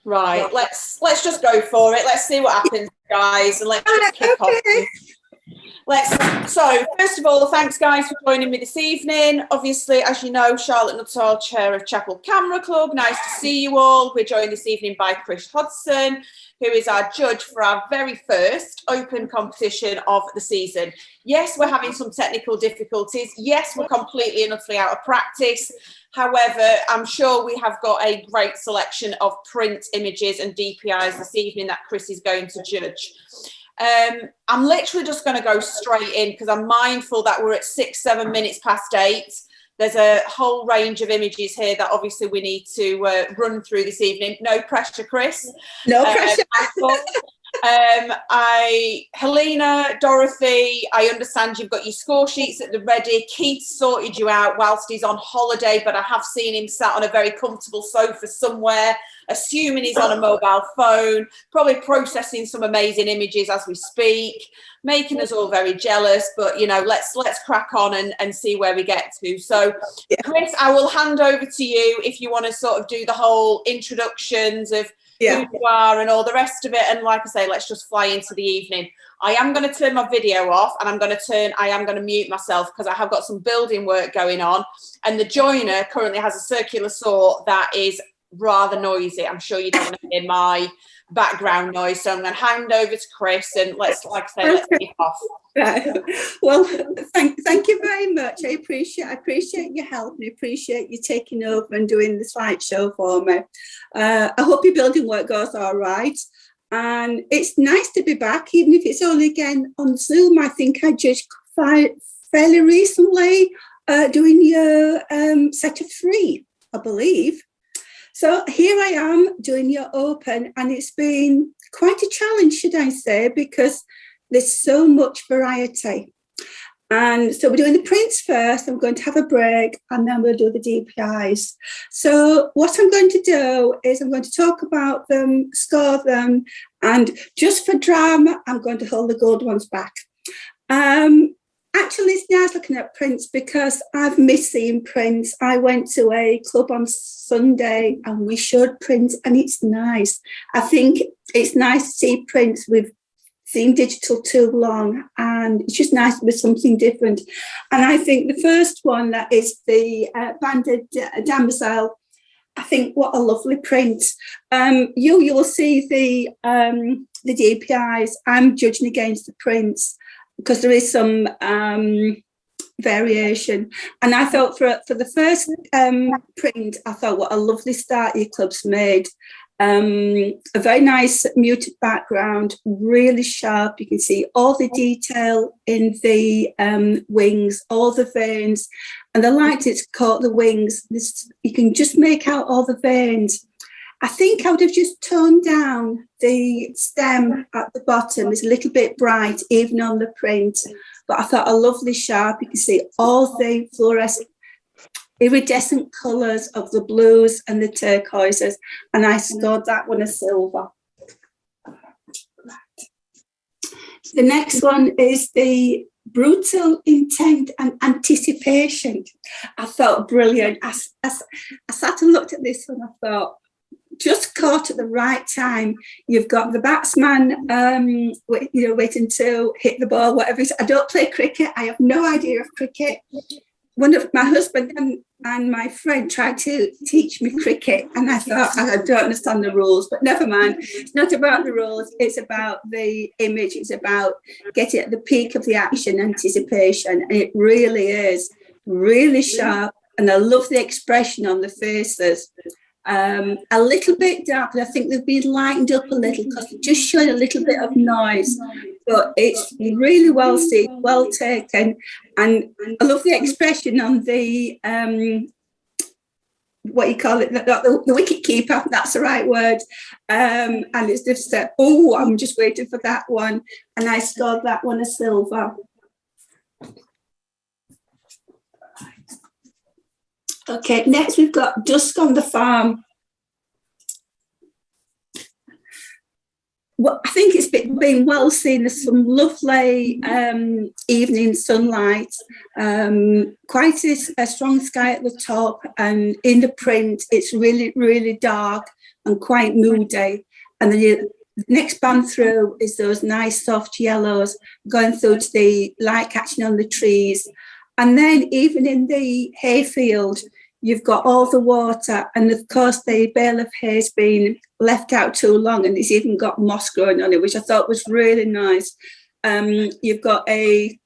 Right, let's just go for it. Let's see what happens, guys, and let's just kick off. So first of all, thanks guys for joining me this evening. Obviously, as you know, Charlotte Nuttall, Chair of Chapel Camera Club. Nice to see you all. We're joined this evening by Chris Hodson, who is our judge for our very first open competition of the season. Yes, we're having some technical difficulties. Yes, we're completely and utterly out of practice. However, I'm sure we have got a great selection of print images and DPIs this evening that Chris is going to judge. I'm literally just going to go straight in because I'm mindful that we're at 6-7 minutes past 8. There's a whole range of images here that obviously we need to run through this evening. No pressure, Chris. No pressure. Helena, Dorothy, I understand you've got your score sheets at the ready. Keith sorted you out whilst he's on holiday, but I have seen him sat on a very comfortable sofa somewhere, assuming he's on a mobile phone, probably processing some amazing images as we speak, making us all very jealous. But, you know, let's crack on and see where we get to. So, Chris, I will hand over to you if you want to sort of do the whole introductions of who you are and all the rest of it. And like I say, let's just fly into the evening. I am going to turn my video off and I am going to mute myself because I have got some building work going on. And the joiner currently has a circular saw that is rather noisy. I'm sure you don't want to hear my background noise. So I'm going to hand over to Chris and let's kick off. Well, thank you very much. I appreciate your help and I appreciate you taking over and doing the slideshow for me. I hope your building work goes all right. And it's nice to be back, even if it's only again on Zoom. I think I judged fairly recently doing your set of 3, I believe. So here I am doing your open, and it's been quite a challenge, should I say, because there's so much variety. And so we're doing the prints first, I'm going to have a break, and then we'll do the DPIs. So what I'm going to do is I'm going to talk about them, score them, and just for drama, I'm going to hold the gold ones back. Actually, it's nice looking at prints because I've missed seeing prints. I went to a club on Sunday and we showed prints, and it's nice. I think it's nice to see prints. We've seen digital too long, and it's just nice with something different. And I think the first one, that is the Banded Damosel. I think what a lovely print. You'll see the DPIs. I'm judging against the prints, because there is some variation. And I thought for the first print, I thought what a lovely start your club's made. A very nice muted background, really sharp. You can see all the detail in the wings, all the veins, and the light it's caught the wings. You can just make out all the veins. I think I would have just toned down the stem at the bottom. It's a little bit bright, even on the print. But I thought a lovely sharp. You can see all the fluorescent, iridescent colours of the blues and the turquoises. And I scored that one a silver. The next one is the Brutal Intent and Anticipation. I felt brilliant. I sat and looked at this one. I thought, just caught at the right time. You've got the batsman, waiting to hit the ball, whatever. I don't play cricket. I have no idea of cricket. One of my husband and my friend tried to teach me cricket, and I thought, I don't understand the rules, but never mind. It's not about the rules. It's about the image. It's about getting at the peak of the action, anticipation. And it really is really sharp. And I love the expression on the faces. A little bit dark, but I think they've been lightened up a little because they're just showing a little bit of noise. But it's really well seen, well taken, and I love the expression on the what you call it, the wicket keeper. That's the right word. And it's just oh, I'm just waiting for that one, and I scored that one a silver. Okay, next we've got Dusk on the Farm. Well, I think it's been well seen. There's some lovely evening sunlight, quite a strong sky at the top, and in the print it's really, really dark and quite moody. And then the next band through is those nice soft yellows going through to the light catching on the trees. And then even in the hayfield, you've got all the water, and of course the bale of hay has been left out too long, and it's even got moss growing on it, which I thought was really nice. You've got a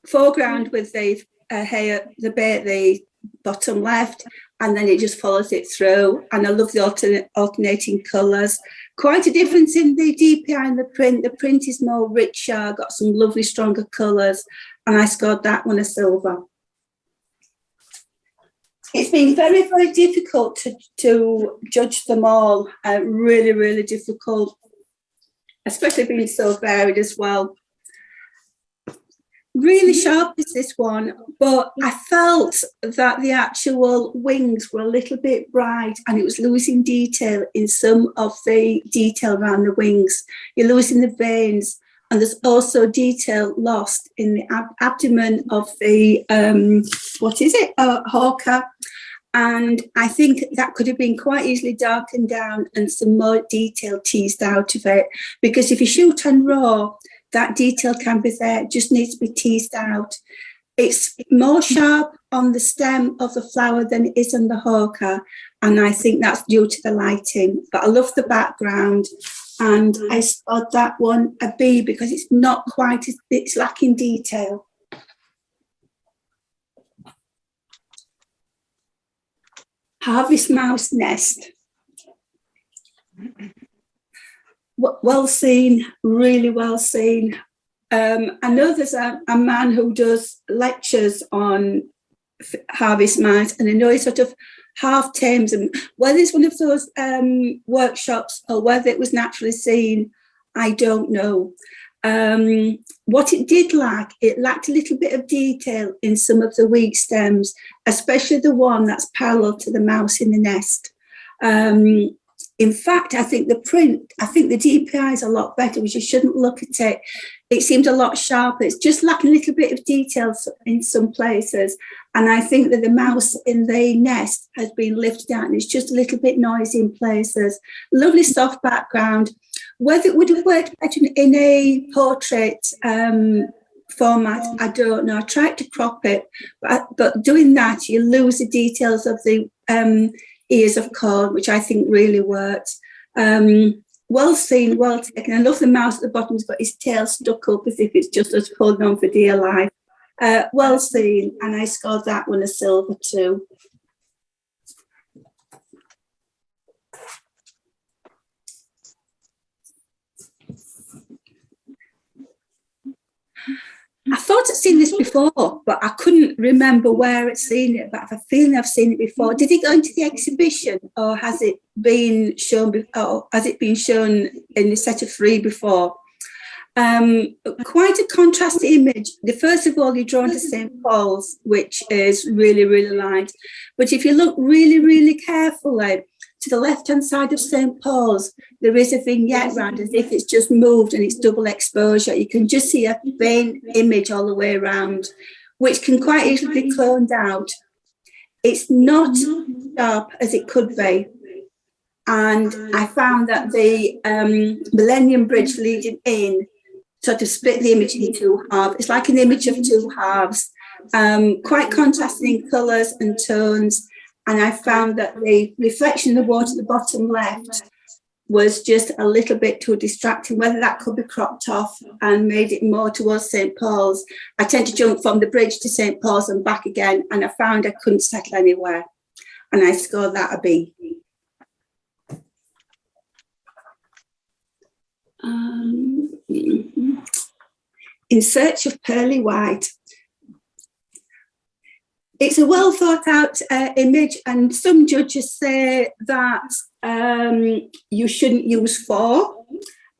foreground with the hay at the bottom left, and then it just follows it through. And I love the alternating colours. Quite a difference in the DPI and the print. The print is more richer, got some lovely stronger colours, and I scored that one a silver. It's been very, very difficult to judge them all. Really, really difficult, especially being so varied as well. Really sharp is this one, but I felt that the actual wings were a little bit bright, and it was losing detail in some of the detail around the wings. You're losing the veins, and there's also detail lost in the abdomen of the, hawker. And I think that could have been quite easily darkened down and some more detail teased out of it. Because if you shoot on raw, that detail can be there, it just needs to be teased out. It's more sharp on the stem of the flower than it is on the hawker. And I think that's due to the lighting. But I love the background. And I scored that one a B because it's not quite, it's lacking detail. Harvest Mouse Nest. Well seen, really well seen. I know there's a man who does lectures on harvest mice, and I know he sort of half tames them. Whether it's one of those workshops or whether it was naturally seen, I don't know. What it did lack, it lacked a little bit of detail in some of the weak stems, especially the one that's parallel to the mouse in the nest. In fact, I think the DPI is a lot better, which you shouldn't look at it. It seemed a lot sharper. It's just lacking a little bit of detail in some places. And I think that the mouse in the nest has been lifted out and it's just a little bit noisy in places. Lovely soft background. Whether it would have worked better in a portrait format, I don't know. I tried to crop it, but doing that, you lose the details of the ears of corn, which I think really worked. Well seen, well taken. I love the mouse at the bottom, he's got his tail stuck up as if it's just us holding on for dear life. Well seen, and I scored that one a silver too. I thought I'd seen this before, but I couldn't remember where I'd seen it, but I have a feeling I've seen it before. Did it go into the exhibition, or has it been shown in a set of 3 before? Quite a contrast image. First of all, you're drawn to St. Paul's, which is really, really light. But if you look really, really carefully, to the left-hand side of St. Paul's, there is a vignette round as if it's just moved and it's double exposure. You can just see a faint image all the way around, which can quite easily be cloned out. It's not sharp as it could be. And I found that the Millennium Bridge leading in sort of split the image in 2 halves. It's like an image of 2 halves, quite contrasting colours and tones. And I found that the reflection of the water at the bottom left was just a little bit too distracting. Whether that could be cropped off and made it more towards St. Paul's. I tend to jump from the bridge to St. Paul's and back again, and I found I couldn't settle anywhere. And I scored that a B. In Search of Pearly White. It's a well thought out image, and some judges say that you shouldn't use 4.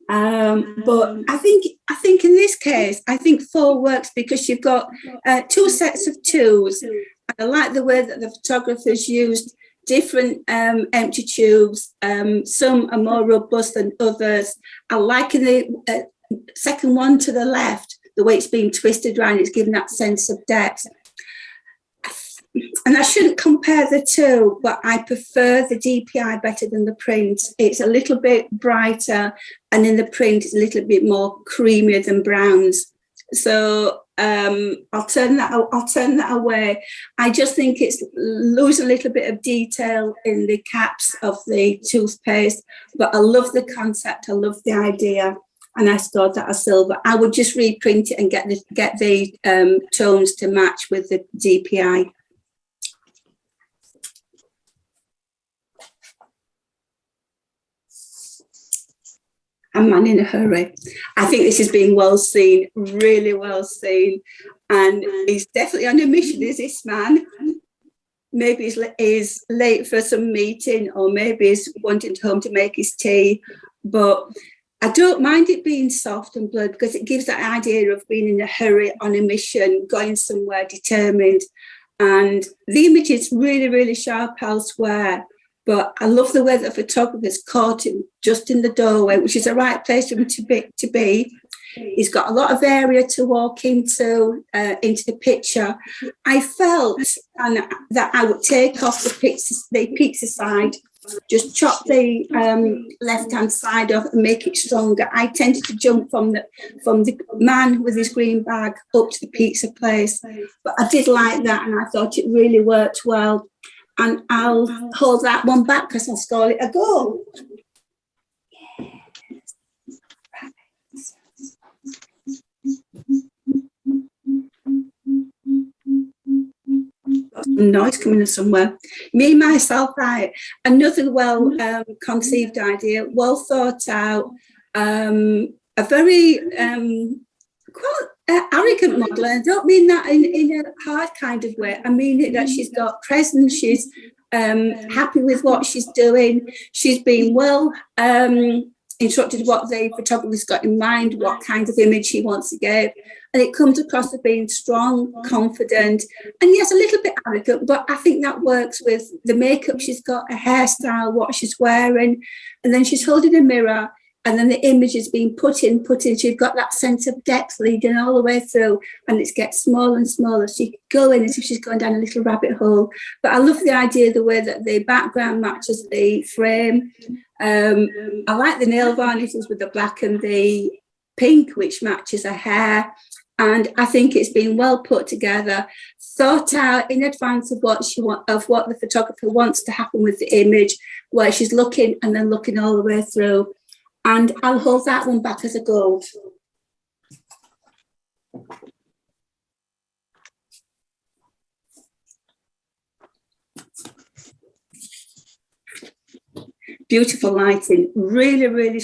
But I think in this case, I think 4 works because you've got 2 sets of 2s. I like the way that the photographers used different empty tubes. Some are more robust than others. I like in the second one to the left, the way it's being twisted around, it's giving that sense of depth. and I shouldn't compare the two, but I prefer the DPI better than the print. It's a little bit brighter, and in the print, it's a little bit more creamier than browns. So I'll turn that away. I just think it's losing a little bit of detail in the caps of the toothpaste, but I love the concept. I love the idea, and I scored that as silver. I would just reprint it and get the tones to match with the DPI. A man in a hurry. I think this is being well seen, really well seen, and he's definitely on a mission, is this man? Maybe he's late for some meeting, or maybe he's wanting home to make his tea, but I don't mind it being soft and blurred, because it gives that idea of being in a hurry, on a mission, going somewhere, determined. And the image is really, really sharp elsewhere. But I love the way that the photographer's caught him just in the doorway, which is the right place for him to be. He's got a lot of area to walk into the picture. I felt that I would take off the pizza side, just chop the left-hand side off and make it stronger. I tended to jump from the man with his green bag up to the pizza place. But I did like that, and I thought it really worked well. And I'll hold that one back because I'll score it a goal. Noise coming in somewhere. Me, myself, I. Another well conceived idea, well thought out, a very quite arrogant model. And I don't mean that in a hard kind of way. I mean it that she's got presence, she's happy with what she's doing, she's been well instructed what the photographer's got in mind, what kind of image he wants to give. And it comes across as being strong, confident, and yes, a little bit arrogant, but I think that works with the makeup she's got, her hairstyle, what she's wearing, and then she's holding a mirror, and then the image is being put in. She's got that sense of depth leading all the way through, and it gets smaller and smaller. So you can go in as if she's going down a little rabbit hole. But I love the idea, the way that the background matches the frame. I like the nail varnishes with the black and the pink, which matches her hair. And I think it's been well put together, thought out in advance of what the photographer wants to happen with the image, where she's looking and then looking all the way through. And I'll hold that one back as a gold. Beautiful lighting, really, really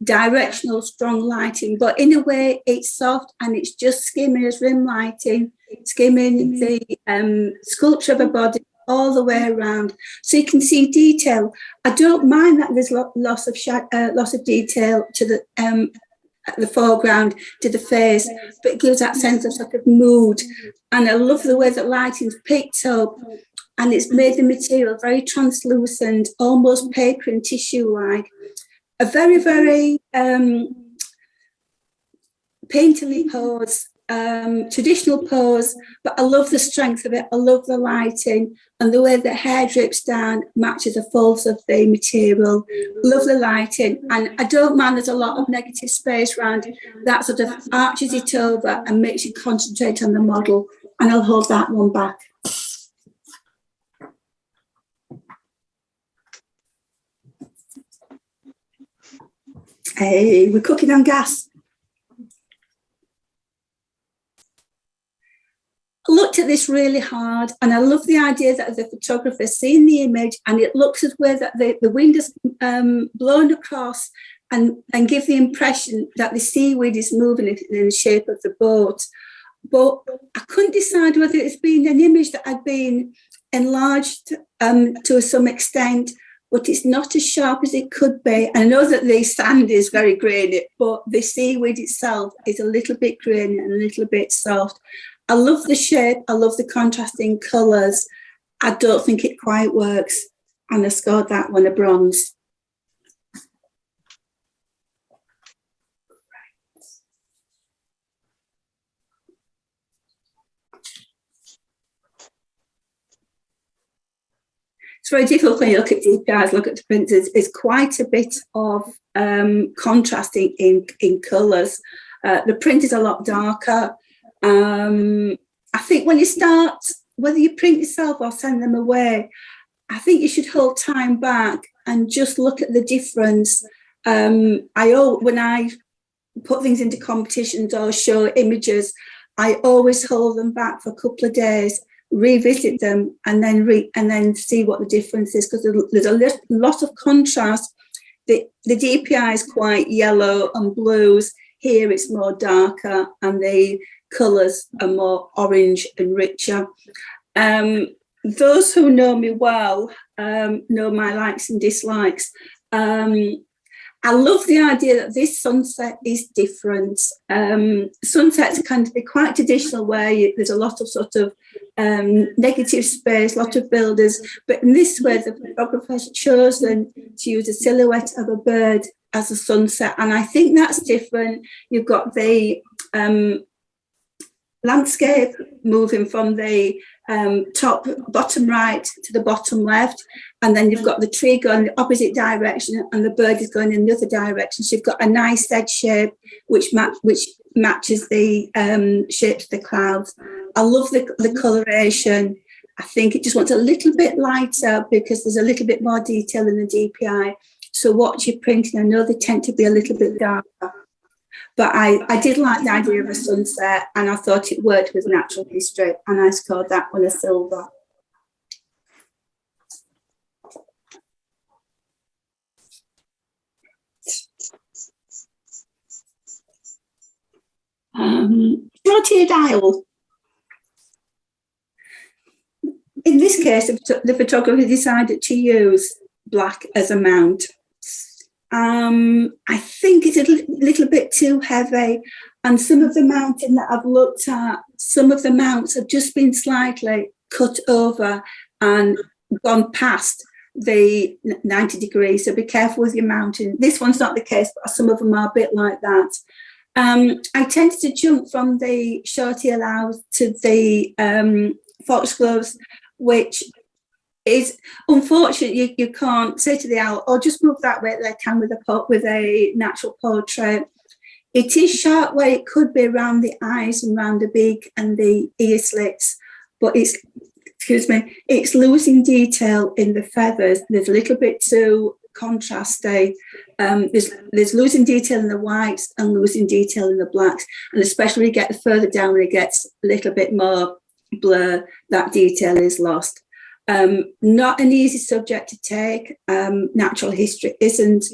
directional, strong lighting, but in a way it's soft and it's just skimming as rim lighting, skimming the sculpture of a body all the way around, so you can see detail. I don't mind that there's loss of detail to the foreground, to the face, but it gives that sense of sort of mood. And I love the way that lighting's picked up, and it's made the material very translucent, almost paper and tissue-like. A very, very painterly pose, traditional pose, but I love the strength of it. I love the lighting, and the way the hair drips down matches the folds of the material. Love the lighting, and I don't mind there's a lot of negative space around that, sort of arches it over and makes you concentrate on the model. And I'll hold that one back. Hey, we're cooking on gas. I looked at this really hard, and I love the idea that the photographer's seen the image and it looks as though that the wind is blown across and give the impression that the seaweed is moving in the shape of the boat. But I couldn't decide whether it's been an image that had been enlarged to some extent, but it's not as sharp as it could be. And I know that the sand is very grainy, but the seaweed itself is a little bit grainy and a little bit soft. I love the shape. I love the contrasting colours. I don't think it quite works. And I scored that one a bronze. it's very difficult when you look at DPIs, look at the printers. It's quite a bit of contrasting in colours. The print is a lot darker. I think when you start, whether you print yourself or send them away, I think you should hold time back and just look at the difference. When I put things into competitions or show images, I always hold them back for a couple of days, revisit them, and then see what the difference is, because there's a lot of contrast. The DPI is quite yellow and blues. Here it's more darker, and the colours are more orange and richer. Those who know me well know my likes and dislikes. I love the idea that this sunset is different. Sunsets can be quite traditional, where there's a lot of sort of negative space, a lot of builders, but in this way the photographer has chosen to use a silhouette of a bird as a sunset, and I think that's different. You've got the landscape moving from the bottom right to the bottom left, and then you've got the tree going the opposite direction and the bird is going in the other direction. So you've got a nice edge shape which matches the shapes of the clouds. I love the coloration. I think it just wants a little bit lighter because there's a little bit more detail in the DPI. So what you're printing, I know they tend to be a little bit darker. But I did like the idea of a sunset, and I thought it worked with natural history, and I scored that one a silver. Short-eared owl. In this case, the photographer decided to use black as a mount. I think it's a little bit too heavy, and some of the mounting that I've looked at, some of the mounts have just been slightly cut over and gone past the 90 degrees, so be careful with your mounting. This one's not the case, but some of them are a bit like that. I tended to jump from the short-eared owls to the foxgloves, which is unfortunate. You can't say to the owl, "Oh, just move that way," they can with a natural portrait. It is sharp where it could be around the eyes and around the beak and the ear slits, but it's losing detail in the feathers. There's a little bit too contrasty. There's losing detail in the whites and losing detail in the blacks, and especially when you get further down and it gets a little bit more blur, that detail is lost. Not an easy subject to take. Natural history isn't.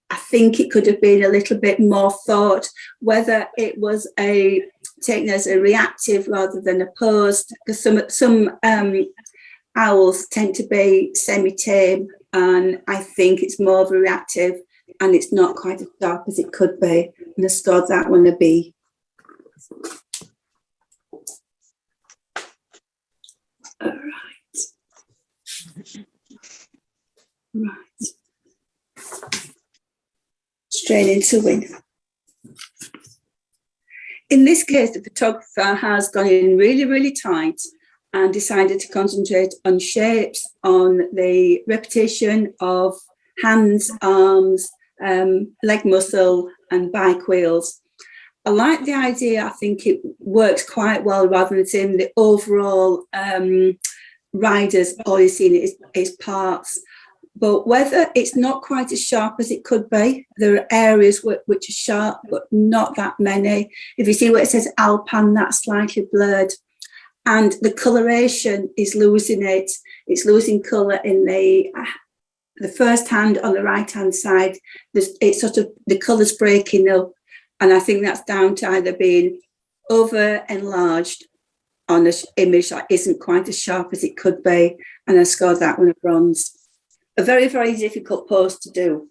I think it could have been a little bit more thought, whether it was taken as a reactive rather than a posed, because some owls tend to be semi-tame, and I think it's more of a reactive, and it's not quite as sharp as it could be. And I scored that one a B. All right. Right. Straight into win. In this case, the photographer has gone in really, really tight and decided to concentrate on shapes, on the repetition of hands, arms, leg muscle and bike wheels. I like the idea. I think it works quite well, rather than saying the overall riders, all you're seeing is parts. But whether it's not quite as sharp as it could be, there are areas which are sharp, but not that many. If you see where it says Alpan, that's slightly blurred. And the coloration is losing it. It's losing colour in the first hand on the right-hand side. It's sort of, the colour's breaking up. And I think that's down to either being over-enlarged on an image that isn't quite as sharp as it could be. And I scored that one a bronze. A very, very difficult pose to do.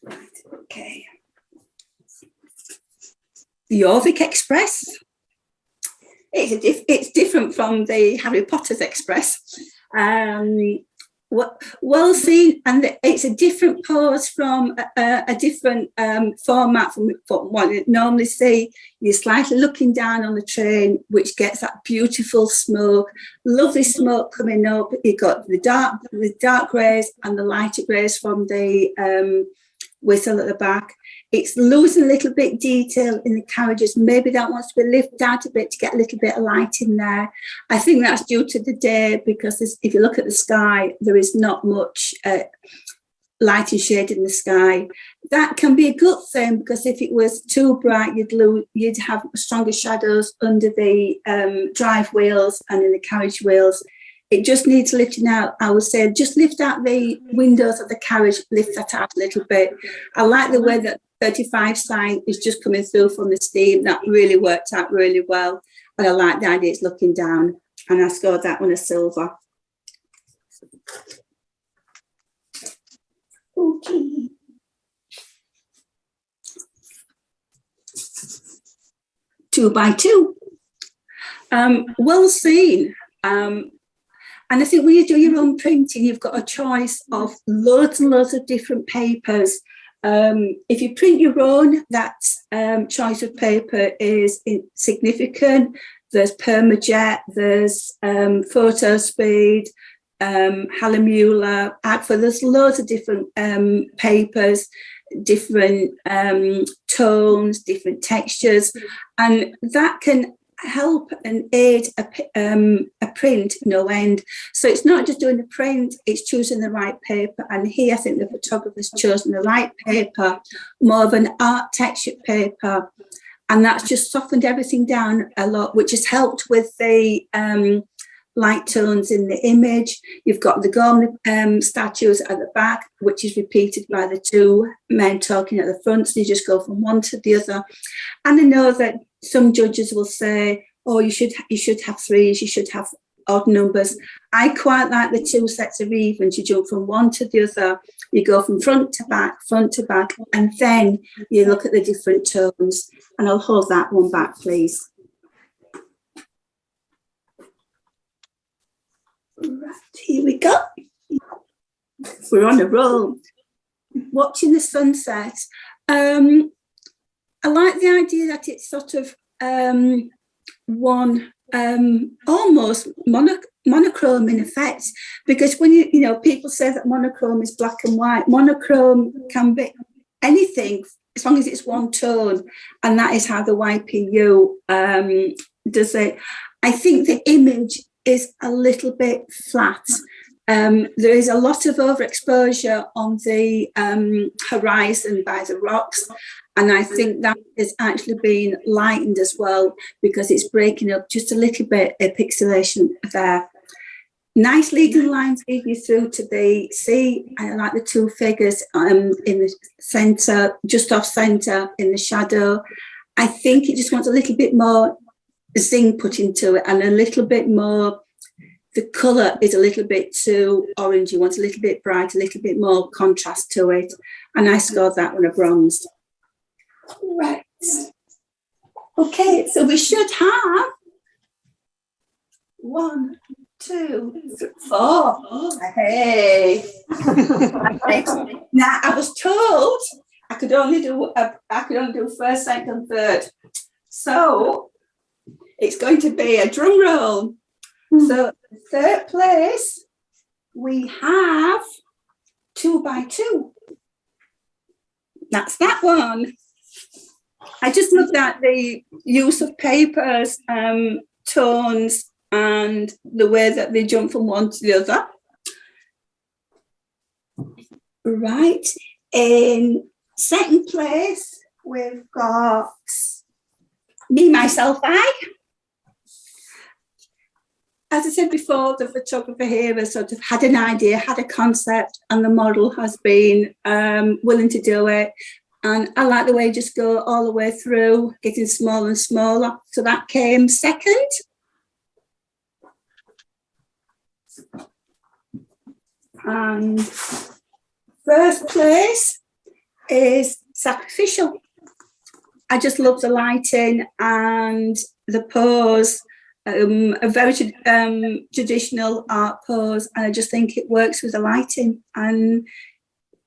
Right, okay. The Jorvik Express. It's different from the Harry Potter's Express. well seen, and it's a different pose from a different format from what you normally see. You're slightly looking down on the train, which gets that beautiful smoke, lovely smoke coming up. You've got the dark greys and the lighter greys from the whistle at the back. It's losing a little bit detail in the carriages. Maybe that wants to be lifted out a bit to get a little bit of light in there. I think that's due to the day, because if you look at the sky, there is not much light and shade in the sky. That can be a good thing, because if it was too bright, you'd have stronger shadows under the drive wheels and in the carriage wheels. It just needs lifting out. I would say just lift out the windows of the carriage, lift that out a little bit. I like the way that 35 sign is just coming through from the steam. That really worked out really well. And I like the idea it's looking down. And I scored that one a silver. Okay. Two by two. Well seen. And I think when you do your own printing, you've got a choice of loads and loads of different papers. If you print your own, that choice of paper is significant. There's Permajet, there's Photo Speed, Hallomula, Agfa. There's loads of different papers, different tones, different textures, and that can help and aid a print no end. So it's not just doing the print, it's choosing the right paper. And here I think the photographer's chosen the right paper, more of an art texture paper, and that's just softened everything down a lot, which has helped with the light tones in the image. You've got the Gormley statues at the back, which is repeated by the two men talking at the front, so you just go from one to the other. And I know that some judges will say, oh, you should have threes, you should have odd numbers. I quite like the two sets of evens. You jump from one to the other, you go from front to back, and then you look at the different tones. And I'll hold that one back, please. Right, here we go. We're on a roll. Watching the sunset. I like the idea that it's sort of one almost monochrome in effect, because when you know people say that monochrome is black and white, monochrome can be anything as long as it's one tone, and that is how the YPU does it. I think the image is a little bit flat. There is a lot of overexposure on the horizon by the rocks, and I think that is actually being lightened as well, because it's breaking up just a little bit of pixelation there. Nice leading lines lead you through to the sea. I like the two figures in the centre, just off centre in the shadow. I think it just wants a little bit more zing put into it, and a little bit more. The colour is a little bit too orange. You want a little bit bright, a little bit more contrast to it. And I scored that one a bronze. Right. Okay, so we should have 1, 2, 3, 4. Hey. Now I was told I could only do first, second, and third. So it's going to be a drum roll. So third place, we have 2 by 2. That's that one. I just love that, the use of papers, tones, and the way that they jump from one to the other. Right. In second place, we've got Me, Myself, I. As I said before, the photographer here has sort of had an idea, had a concept, and the model has been willing to do it. And I like the way you just go all the way through, getting smaller and smaller. So that came second. And first place is Sacrificial. I just love the lighting and the pose a very traditional art pose, and I just think it works with the lighting, and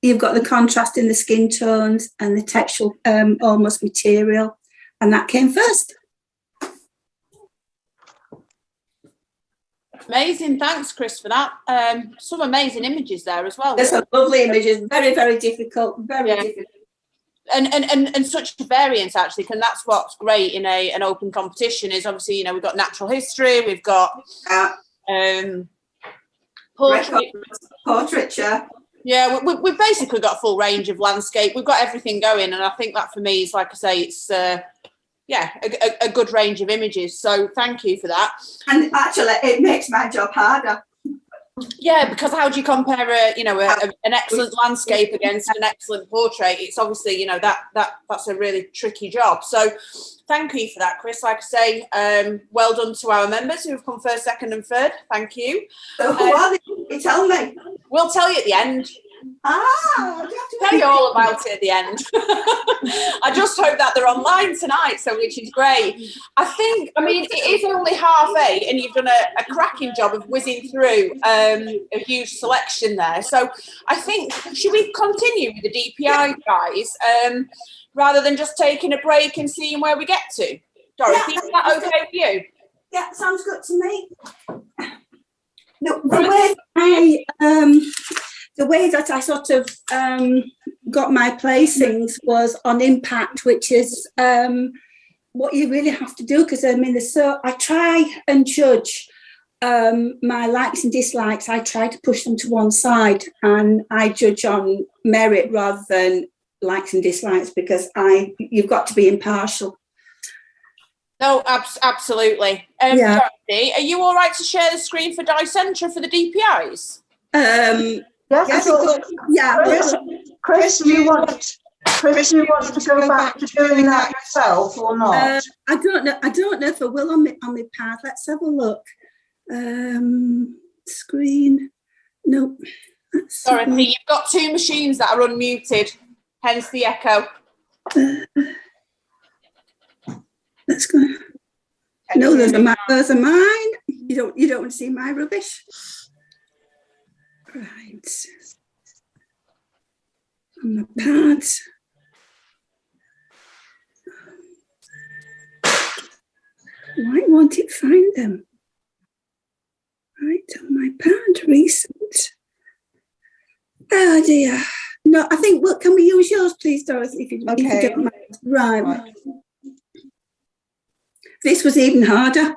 you've got the contrast in the skin tones and the textual almost material, and that came first. Amazing, thanks Chris for that. Some amazing images there as well. There's some lovely images, very, very difficult, very difficult. And such a variance actually, and that's what's great in an open competition is obviously, you know, we've got natural history, we've got portraiture. Yeah, we've basically got a full range of landscape. We've got everything going, and I think that for me is, like I say, it's a good range of images. So thank you for that. And actually, it makes my job harder. Yeah, because how do you compare an excellent landscape against an excellent portrait? It's obviously, you know, that's a really tricky job. So thank you for that, Chris. Like I say, well done to our members who have come first, second and third. Thank you. So who are they? You tell me. We'll tell you at the end. I'll tell you all about it at the end. I just hope that they're online tonight, so which is great. I mean, it is only 8:30 and you've done a cracking job of whizzing through a huge selection there. So I think, should we continue with the DPI guys rather than just taking a break and seeing where we get to? Dorothy, is that okay with you? Yeah, sounds good to me. No, the way that I sort of got my placings was on impact, which is what you really have to do, because I mean, I try and judge my likes and dislikes. I try to push them to one side, and I judge on merit rather than likes and dislikes, because you've got to be impartial. No, absolutely. Dorothy, are you all right to share the screen for Dicentra for the DPIs? Yes, Chris, do you want to go back to doing that yourself or not? I don't know if I will on my pad. Let's have a look. Screen. No. Dorothy, you've got two machines that are unmuted, hence the echo. Let's go. No, those are mine. You don't want to see my rubbish. Right. On the pad. Why won't it find them? Right, on my pad, recent. Oh dear. No, I think, well, can we use yours, please, Dorothy, if you don't mind? Right. This was even harder.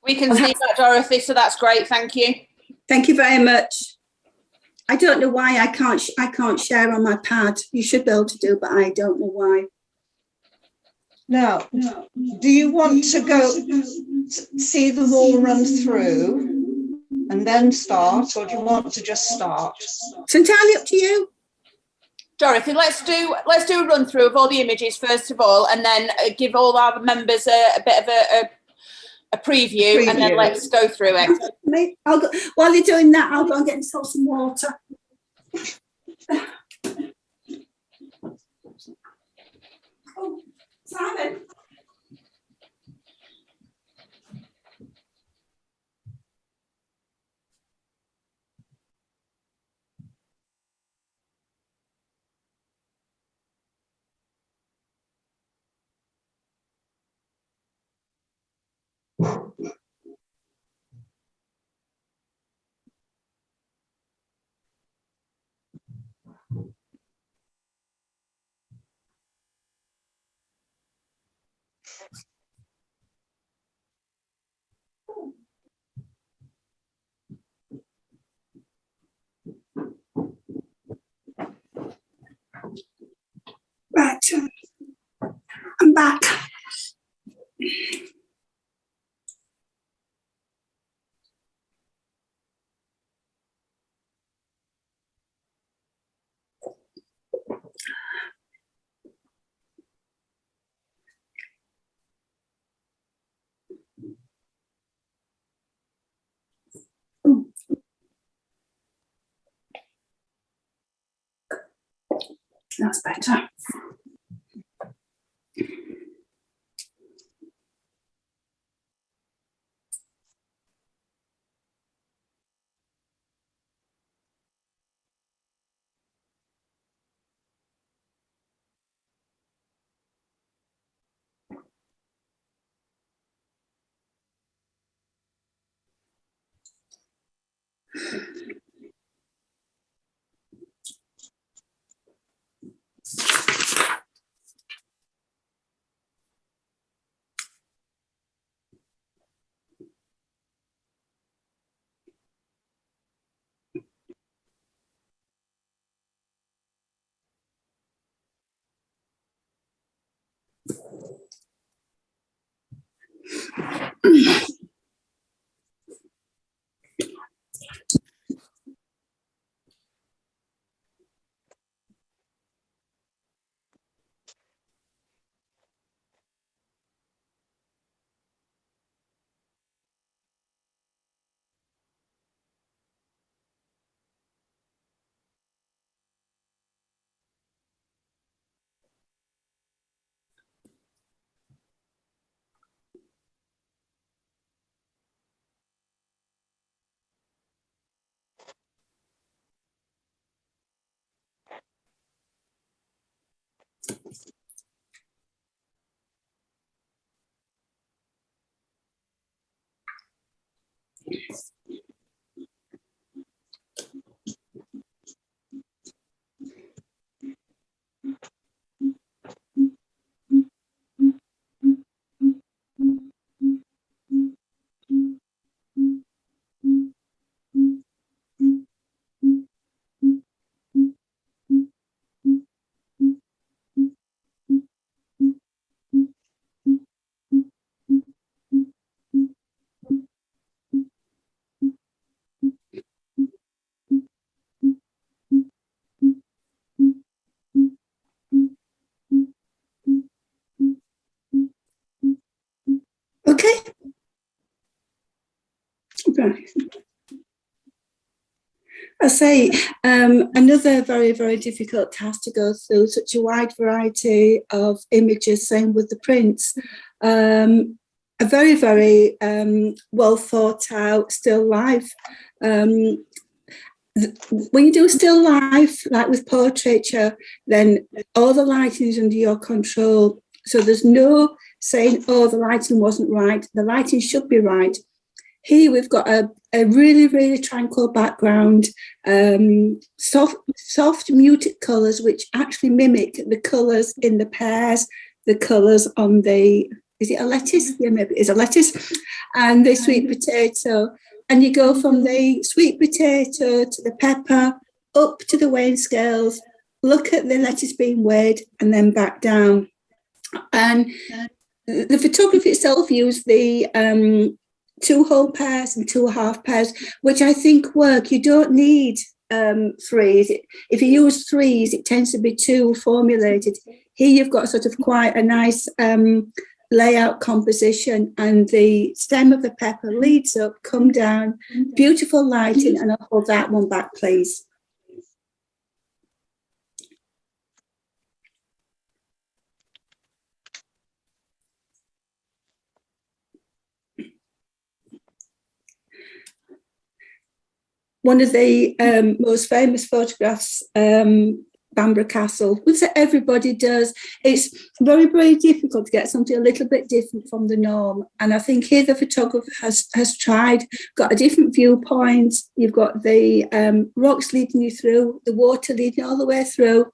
We can see that, Dorothy, so that's great. Thank you. Thank you very much. I don't know why I can't share on my pad. You should be able to do, but I don't know why. Now, do you want to go see them all run through and then start, or do you want to just start? It's entirely up to you. Dorothy, let's do a run through of all the images first of all, and then give all our members a bit of a preview, and then let's go through it. I'll go, while you're doing that, I'll go and get myself some water. Oh, Simon. Right, I'm back. That's better. Okay. Right. I say another very, very difficult task to go through such a wide variety of images, same with the prints. A very, very well thought out still life. When you do still life, like with portraiture, then all the lighting is under your control. So there's no saying, oh, the lighting wasn't right. The lighting should be right. Here we've got a really, really tranquil background, soft muted colours, which actually mimic the colours in the pears, the colours on the, is it a lettuce? Yeah, maybe it's a lettuce, and the sweet potato. And you go from the sweet potato to the pepper, up to the weighing scales, look at the lettuce being weighed, and then back down. And the photography itself used the 2 whole pairs and 2 half pairs, which I think work. You don't need 3s. If you use 3s, it tends to be too formulated. Here you've got sort of quite a nice layout composition, and the stem of the pepper leads up, come down, beautiful lighting, and I'll hold that one back, please. One of the most famous photographs, Bamburgh Castle, which everybody does. It's very, very difficult to get something a little bit different from the norm. And I think here the photographer has tried, got a different viewpoint. You've got the rocks leading you through, the water leading all the way through.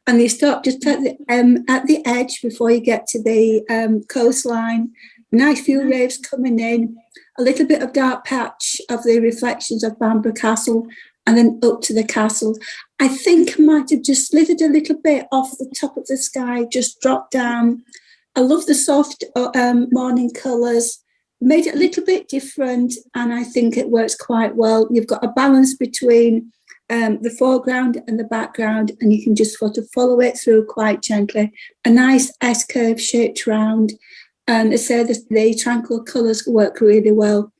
And you stop just at the edge before you get to the coastline. Nice few waves coming in, a little bit of dark patch of the reflections of Bamburgh Castle, and then up to the castle. I think I might have just slithered a little bit off the top of the sky, just dropped down. I love the soft morning colours, made it a little bit different, and I think it works quite well. You've got a balance between the foreground and the background, and you can just sort of follow it through quite gently. A nice S-curve shaped round. And I say the tranquil colours work really well.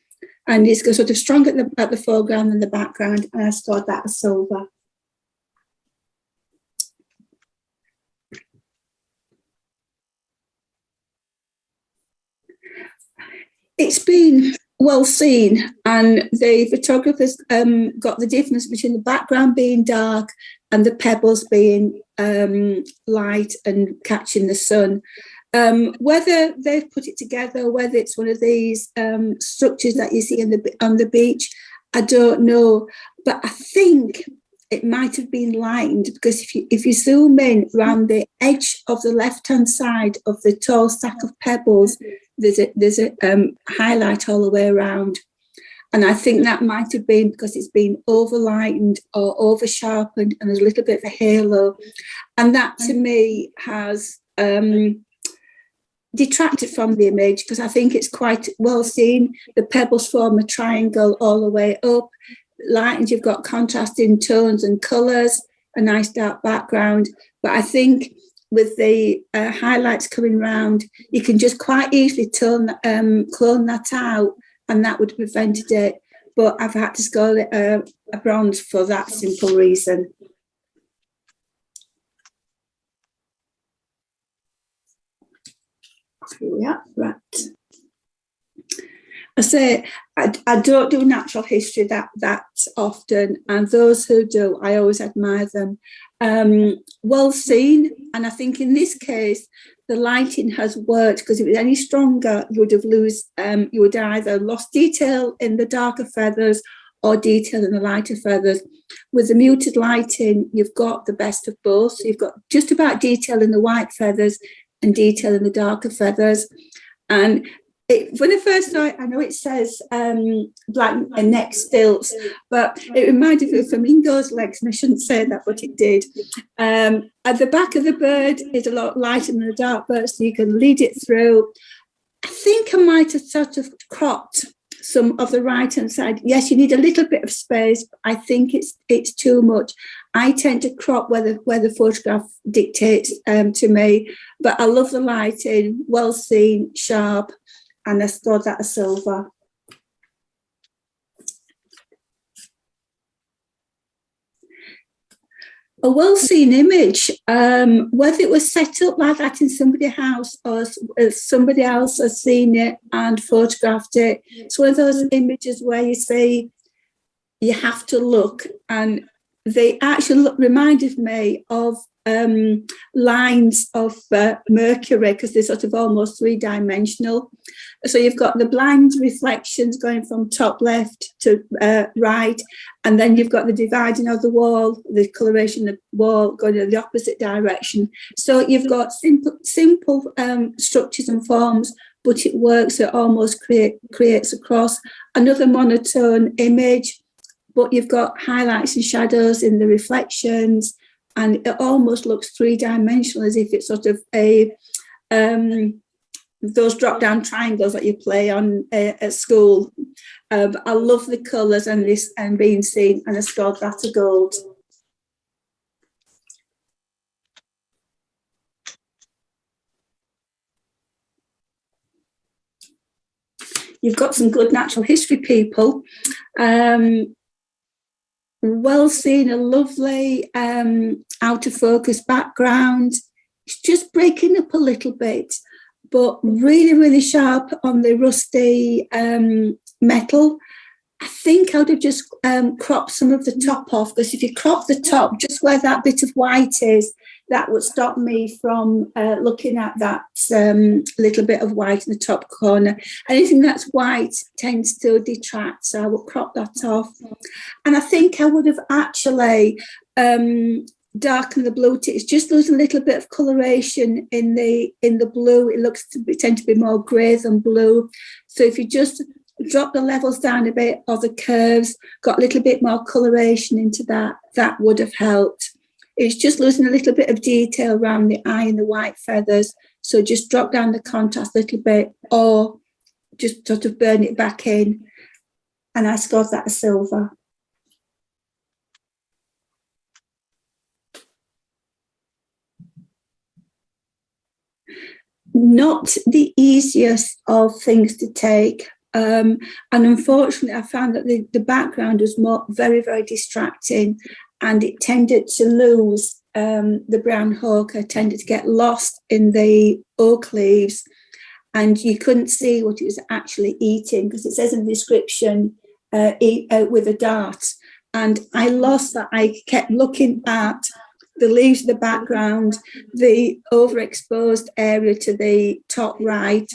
And it's sort of strong at the foreground and the background. And I stored that as silver. It's been well seen, and the photographers got the difference between the background being dark and the pebbles being light and catching the sun. Whether they've put it together, whether it's one of these structures that you see on the beach, I don't know. But I think it might have been lightened, because if you zoom in around the edge of the left-hand side of the tall stack of pebbles, there's a highlight all the way around. And I think that might have been because it's been over-lightened or over-sharpened, and there's a little bit of a halo. And that, to me, has detracted from the image, because I think it's quite well seen. The pebbles form a triangle all the way up. Lightened, you've got contrasting tones and colours, a nice dark background. But I think with the highlights coming round, you can just quite easily clone that out, and that would have prevented it. But I've had to score it a bronze for that simple reason. Yeah, right. I say I don't do natural history that often, and those who do, I always admire them. Well seen, and I think in this case the lighting has worked, because if it was any stronger, you would either lost detail in the darker feathers or detail in the lighter feathers. With the muted lighting, you've got the best of both. So you've got just about detail in the white feathers and detail in the darker feathers. And when I first saw it, I know it says black and neck stilts, but it reminded me of flamingo's legs, and I shouldn't say that, but it did. At the back of the bird is a lot lighter than the dark bird, so you can lead it through. I think I might have sort of cropped some of the right-hand side. Yes, you need a little bit of space, but I think it's too much. I tend to crop where the photograph dictates to me, but I love the lighting, well seen, sharp, and I scored that a silver. A well-seen image, whether it was set up like that in somebody's house or somebody else has seen it and photographed it, it's one of those images where you say you have to look, and they actually reminded me of lines of Mercury, because they're sort of almost three-dimensional. So you've got the blind reflections going from top left to right, and then you've got the dividing of the wall, the coloration of the wall going in the opposite direction. So you've got simple structures and forms, but it works. It almost creates a cross. Another monotone image, but you've got highlights and shadows in the reflections, and it almost looks three-dimensional, as if it's sort of a those drop-down triangles that you play on at school. I love the colours and this and being seen, and I scored that a gold. You've got some good natural history people. Well seen, a lovely out of focus background. It's just breaking up a little bit, but really, really sharp on the rusty metal. I think I would have just cropped some of the top off, because if you crop the top, just where that bit of white is, that would stop me from looking at that little bit of white in the top corner. Anything that's white tends to detract, so I will crop that off. And I think I would have actually darkened the blue tips, just lose a little bit of coloration in the blue. It looks to tend to be more grey than blue. So if you just drop the levels down a bit, or the curves, got a little bit more coloration into that, that would have helped. It's just losing a little bit of detail around the eye and the white feathers. So just drop down the contrast a little bit, or just sort of burn it back in. And I scored that a silver. Not the easiest of things to take. And unfortunately, I found that the background was very, very distracting, and it tended to lose. The brown ochre tended to get lost in the oak leaves. and you couldn't see what it was actually eating because it says in the description, eat with a dart. And I lost that. I kept looking at the leaves in the background, the overexposed area to the top right,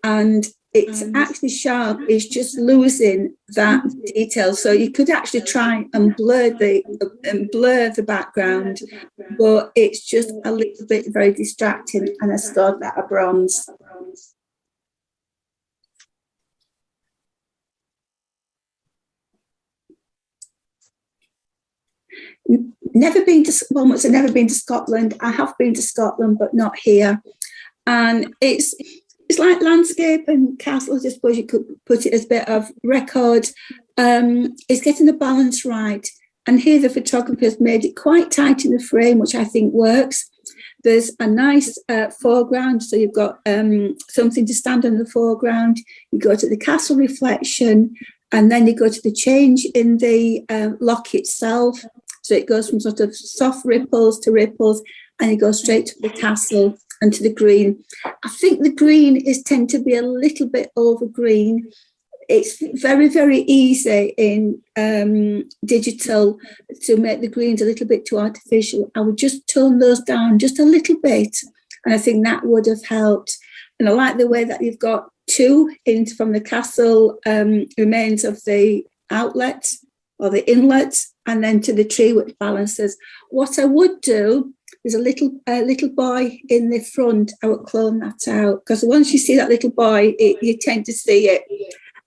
and it's actually sharp. It's just losing that detail. So you could actually try and blur the background, but it's just a little bit very distracting. And I scored that a bronze. Never been to, well, I've never been to Scotland. I have been to Scotland, but not here. And it's like landscape and castles, I suppose you could put it as a bit of record. It's getting the balance right. And here the photographer has made it quite tight in the frame, which I think works. There's a nice foreground, so you've got something to stand on the foreground. You go to the castle reflection, and then you go to the change in the loch itself. So it goes from sort of soft ripples to ripples, and you go straight to the castle and to the green. I think the green tend to be a little bit over green. It's very, very easy in digital to make the greens a little bit too artificial. I would just tone those down just a little bit, and I think that would have helped. And I like the way that you've got two in from the castle remains of the outlet or the inlet, and then to the tree, which balances. What I would do is a little boy in the front. I would clone that out, because once you see that little boy, you tend to see it.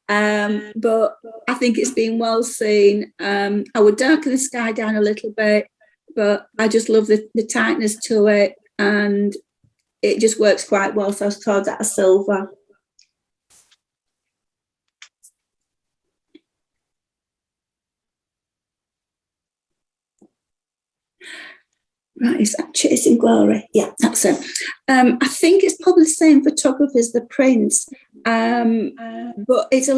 But I think it's been well seen. I would darken the sky down a little bit, but I just love the tightness to it, and it just works quite well. So I was called that a silver. Right, is that Chasing Glory? Yeah, that's it. I think it's probably the same photography as the Prince, but it's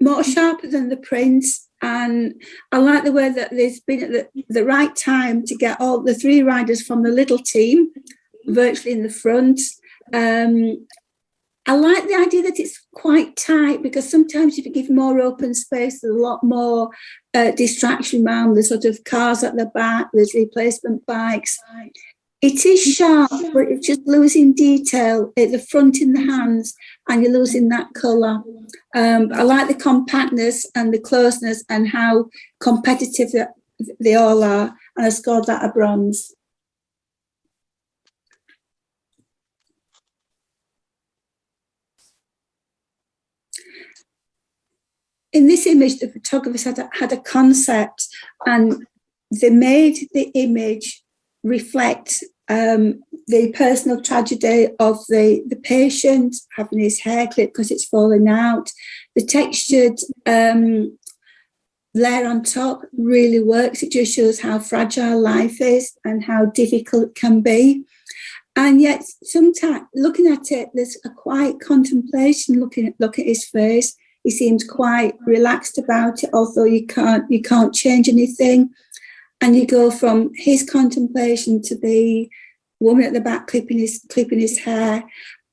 more sharper than the Prince. And I like the way that there's been at the right time to get all the three riders from the little team virtually in the front. I like the idea that it's quite tight, because sometimes if you give more open space, there's a lot more distraction around. There's sort of cars at the back, there's replacement bikes. It is sharp, but it's just losing detail at the front in the hands, and you're losing that colour. I like the compactness and the closeness and how competitive they all are, and I scored that a bronze. In this image, the photographers had a concept, and they made the image reflect the personal tragedy of the patient having his hair clipped because it's falling out. The textured layer on top really works. It just shows how fragile life is and how difficult it can be. And yet, sometimes looking at it, there's a quiet contemplation. Look at his face. He seems quite relaxed about it, although you can't change anything. And you go from his contemplation to the woman at the back clipping his hair,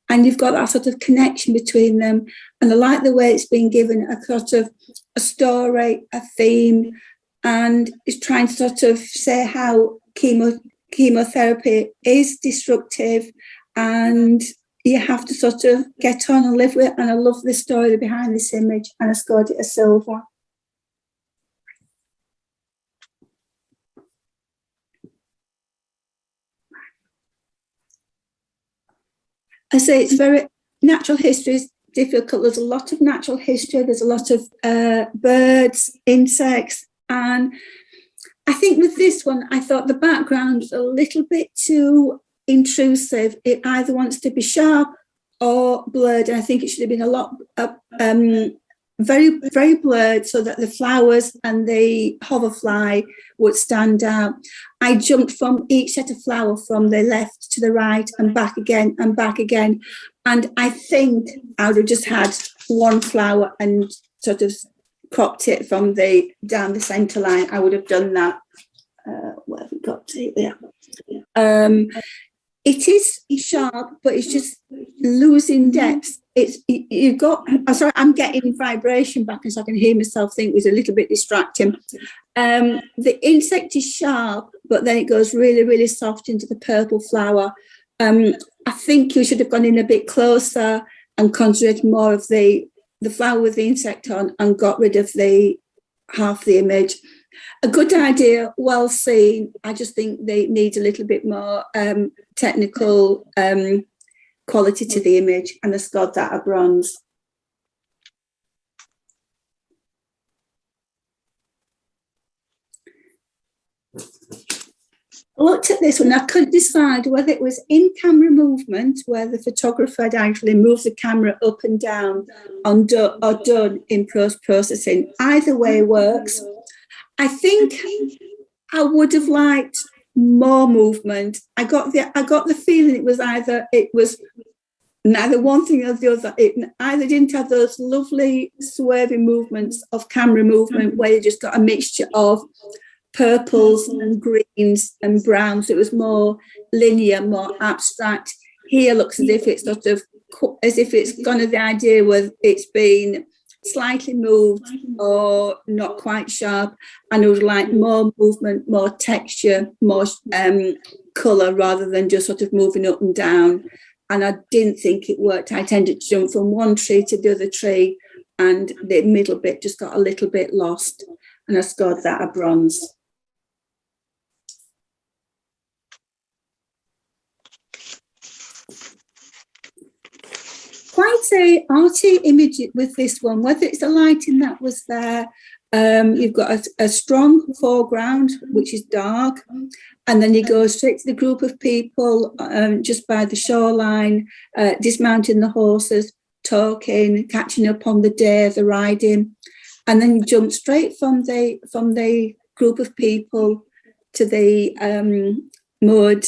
and you've got that sort of connection between them. And I like the way it's been given a sort of a story, a theme, and it's trying to sort of say how chemotherapy is destructive, and you have to sort of get on and live with it. And I love the story behind this image, and I scored it a silver. I say it's very natural history is difficult. There's a lot of natural history. There's a lot of birds, insects, and I think with this one, I thought the background was a little bit too intrusive. It either wants to be sharp or blurred, and I think it should have been a lot very, very blurred so that the flowers and the hoverfly would stand out. I jumped from each set of flower from the left to the right and back again and back again, and I think I would have just had one flower and sort of cropped it from down the centre line. I would have done that. Where have we got to there? it is sharp, but it's just losing depth. You've got, oh, sorry, I'm getting vibration back, and so I can hear myself think it was a little bit distracting. The insect is sharp, but then it goes really, really soft into the purple flower. I think you should have gone in a bit closer and concentrated more of the flower with the insect on, and got rid of the half the image. A good idea, well seen. I just think they need a little bit more technical quality to the image, and I scored that a bronze. I looked at this one, I couldn't decide whether it was in-camera movement, where the photographer had actually moved the camera up and down, or done in post-processing. Either way works. I think I would have liked more movement. I got the feeling it was neither one thing or the other. It either didn't have those lovely swerving movements of camera movement where you just got a mixture of purples and greens and browns. It was more linear, more abstract. Here looks as if it's sort of, as if it's gone of the idea where it's been slightly moved or not quite sharp, and it was like more movement, more texture, more colour, rather than just sort of moving up and down. And I didn't think it worked. I tended to jump from one tree to the other tree, and the middle bit just got a little bit lost, and I scored that a bronze. Quite a arty image with this one, whether it's the lighting that was there. You've got a strong foreground, which is dark, and then you go straight to the group of people just by the shoreline, dismounting the horses, talking, catching up on the day, the riding, and then you jump straight from the group of people to the moored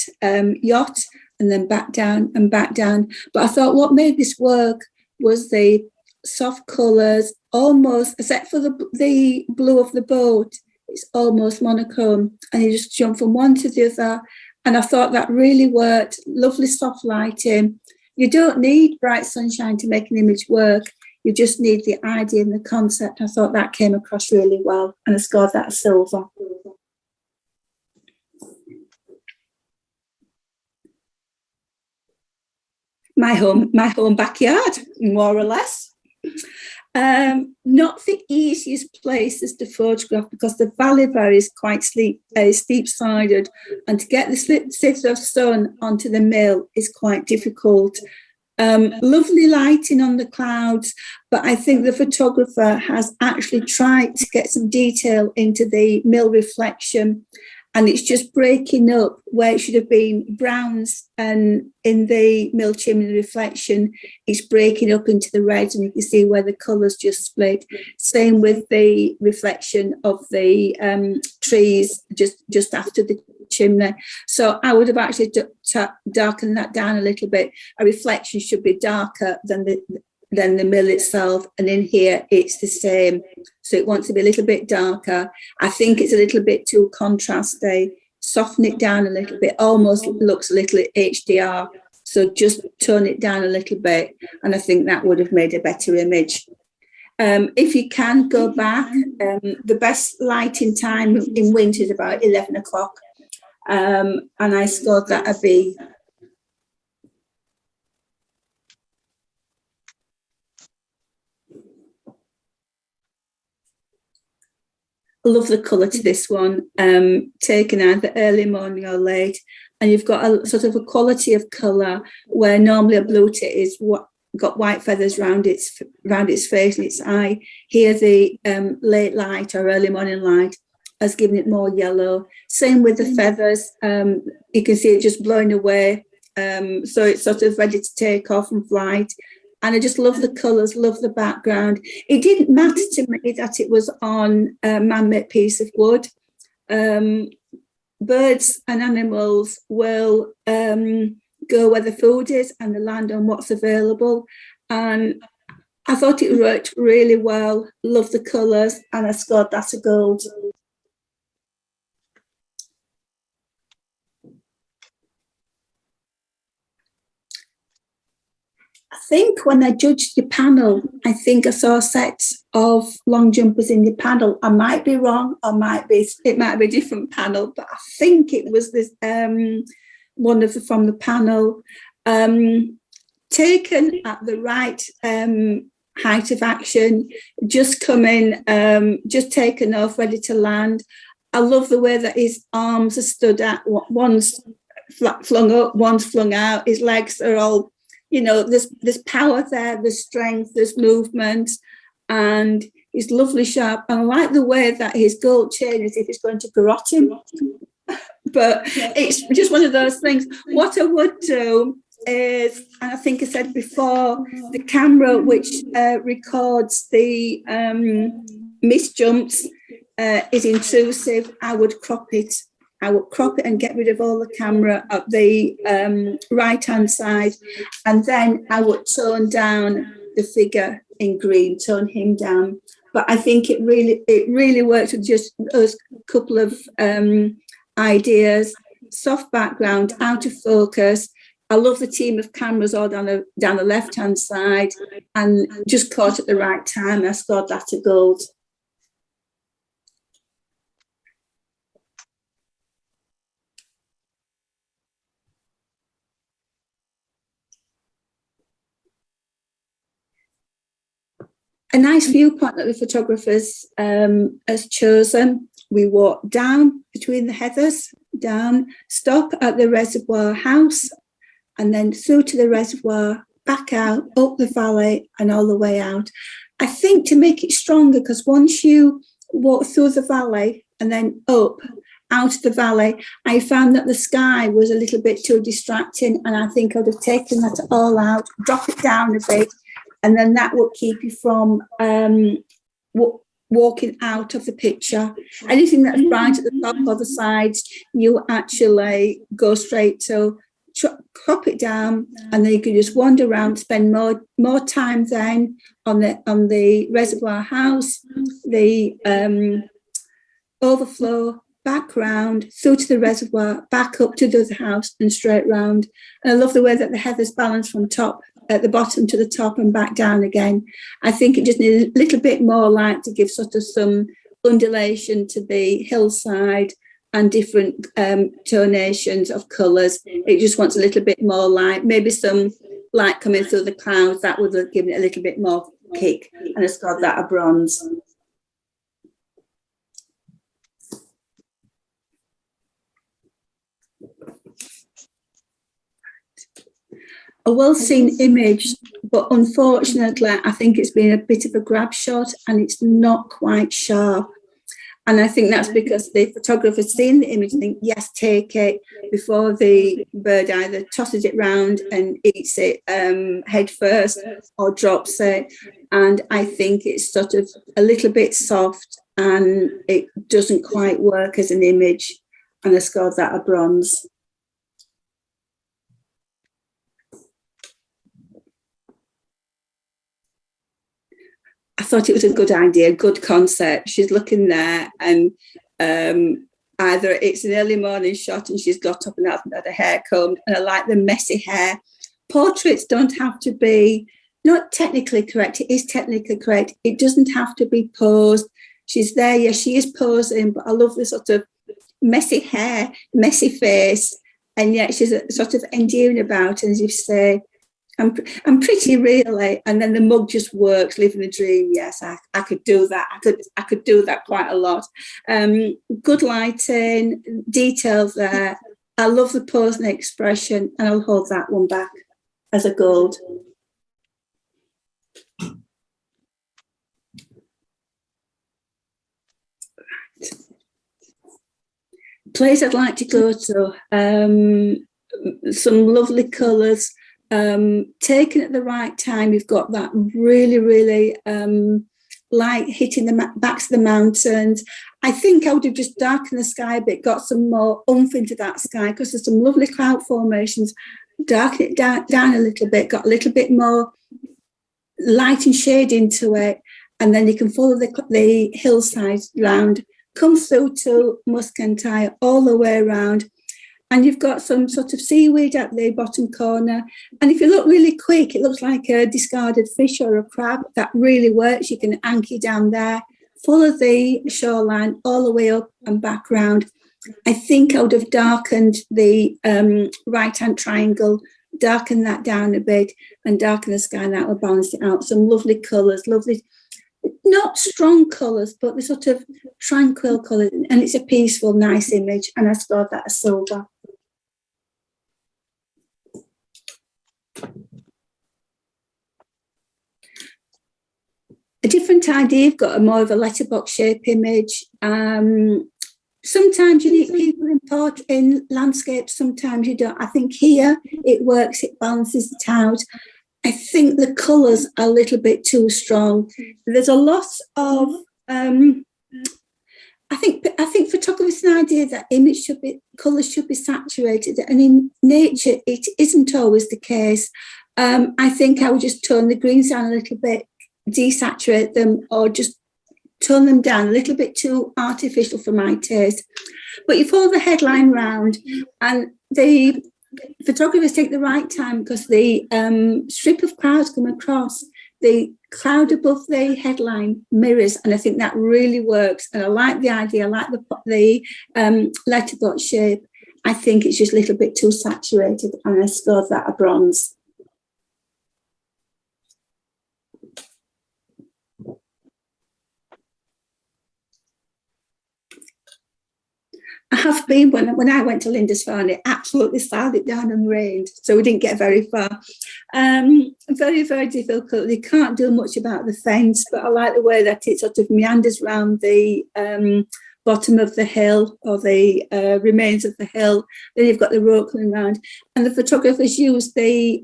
yacht, and then back down and back down. But I thought what made this work was the soft colours, almost, except for the blue of the boat, it's almost monochrome, and you just jump from one to the other. And I thought that really worked. Lovely soft lighting. You don't need bright sunshine to make an image work. You just need the idea and the concept. I thought that came across really well, and I scored that a silver. My home backyard, more or less. Not the easiest places to photograph, because the valley vary is quite steep-sided, and to get the slits of sun onto the mill is quite difficult. Lovely lighting on the clouds, but I think the photographer has actually tried to get some detail into the mill reflection, and it's just breaking up where it should have been browns, and in the mill chimney reflection, it's breaking up into the reds, and you can see where the colours just split. Same with the reflection of the trees just after the chimney. So I would have actually darkened that down a little bit. A reflection should be darker than the mill itself, and in here it's the same, so it wants to be a little bit darker. I think it's a little bit too contrasty. Soften it down a little bit, almost looks a little HDR, so just tone it down a little bit, and I think that would have made a better image. If you can go back, the best lighting time in winter is about 11 o'clock, and I scored that a B. I love the colour to this one, taken either early morning or late, and you've got a sort of a quality of colour where normally a blue tit is got white feathers round its face and its eye. Here the late light or early morning light has given it more yellow. Same with the feathers, you can see it just blowing away, so it's sort of ready to take off and fly. And I just love the colours, love the background. It didn't matter to me that it was on a man-made piece of wood. Birds and animals will go where the food is, and they land on what's available. And I thought it worked really well. Love the colours, and I scored that a gold. think when I judged your panel, I think I saw sets of long jumpers in your panel. I might be wrong, or it might be a different panel, but I think it was this one of from the panel, taken at the right height of action, just coming, just taken off, ready to land. I love the way that his arms are stood at. One's flung up, one's flung out. His legs are all, there's power there, there's strength, there's movement, and he's lovely sharp. And I like the way that his gold chain is if it's going to garrote him. But it's just one of those things. What I would do is, and I think I said before, the camera which records the missed jumps is intrusive. I would crop it and get rid of all the camera at the right-hand side, and then I would tone down the figure in green, tone him down. But I think it really works with just those couple of ideas. Soft background, out of focus. I love the team of cameras all down the left-hand side, and just caught at the right time. I scored that a gold. A nice viewpoint that the photographers has chosen. We walk down between the heathers, down, stop at the reservoir house, and then through to the reservoir, back out, up the valley, and all the way out. I think to make it stronger, because once you walk through the valley and then up, out of the valley, I found that the sky was a little bit too distracting, and I think I would have taken that all out, drop it down a bit, and then that would keep you from walking out of the picture. Anything that's right at the top or the sides, you actually go straight to, crop it down, and then you can just wander around, spend more time then on the reservoir house, the overflow, back round, through to the reservoir, back up to the other house and straight round. And I love the way that the heather's balanced from top at the bottom to the top and back down again. I think it just needs a little bit more light to give sort of some undulation to the hillside and different tonations of colours. It just wants a little bit more light, maybe some light coming through the clouds. That would have given it a little bit more kick, and I scored that a bronze. A well-seen image, but unfortunately, I think it's been a bit of a grab shot and it's not quite sharp. And I think that's because the photographer's seen the image and think, yes, take it, before the bird either tosses it round and eats it head first or drops it. And I think it's sort of a little bit soft and it doesn't quite work as an image. And I scored that a bronze. I thought it was a good idea, good concept. She's looking there, and either it's an early morning shot and she's got up and hasn't had her hair combed, and I like the messy hair. Portraits don't have to be, not technically correct, it is technically correct. It doesn't have to be posed. She's there, yes, she is posing, but I love the sort of messy hair, messy face, and yet she's sort of endearing about it, as you say. I'm pretty really, and then the mug just works, living the dream. Yes, I could do that. I could do that quite a lot. Good lighting, details there. I love the pose and expression, and I'll hold that one back as a gold. Place I'd like to go to, some lovely colours. Taken at the right time, you've got that really light hitting the backs of the mountains. I think I would have just darkened the sky a bit, got some more oomph into that sky, because there's some lovely cloud formations. Darken it down a little bit, got a little bit more light and shade into it, and then you can follow the hillside round, come through to Muscantire all the way around. and you've got some sort of seaweed at the bottom corner. And if you look really quick, it looks like a discarded fish or a crab. That really works. You can anchor down there, follow the shoreline all the way up and back round. I think I would have darkened the right-hand triangle, darken that down a bit and darken the sky, and that will balance it out. Some lovely colours, lovely, not strong colours, but the sort of tranquil colours. And it's a peaceful, nice image. And I scored that as silver. A different idea, you've got a more of a letterbox shape image. Sometimes you need people in landscapes, sometimes you don't. I think here it works, it balances it out. I think the colours are a little bit too strong. There's a lot of, I think photography is an idea that colours should be saturated, and in nature it isn't always the case. I think I would just tone the greens down a little bit, desaturate them, or just tone them down a little bit too artificial for my taste. But you follow the headline round, and the photographers take the right time, because the strip of clouds come across, the cloud above the headline mirrors, and I think that really works. And I like the idea, I like the letterbox shape. I think it's just a little bit too saturated, and I scored that a bronze. I have been, when I went to Lindisfarne, it absolutely slowed it down and rained, so we didn't get very far. Very, very difficult. You can't do much about the fence, but I like the way that it sort of meanders around the bottom of the hill, or the remains of the hill. Then you've got the road coming round, and the photographers use the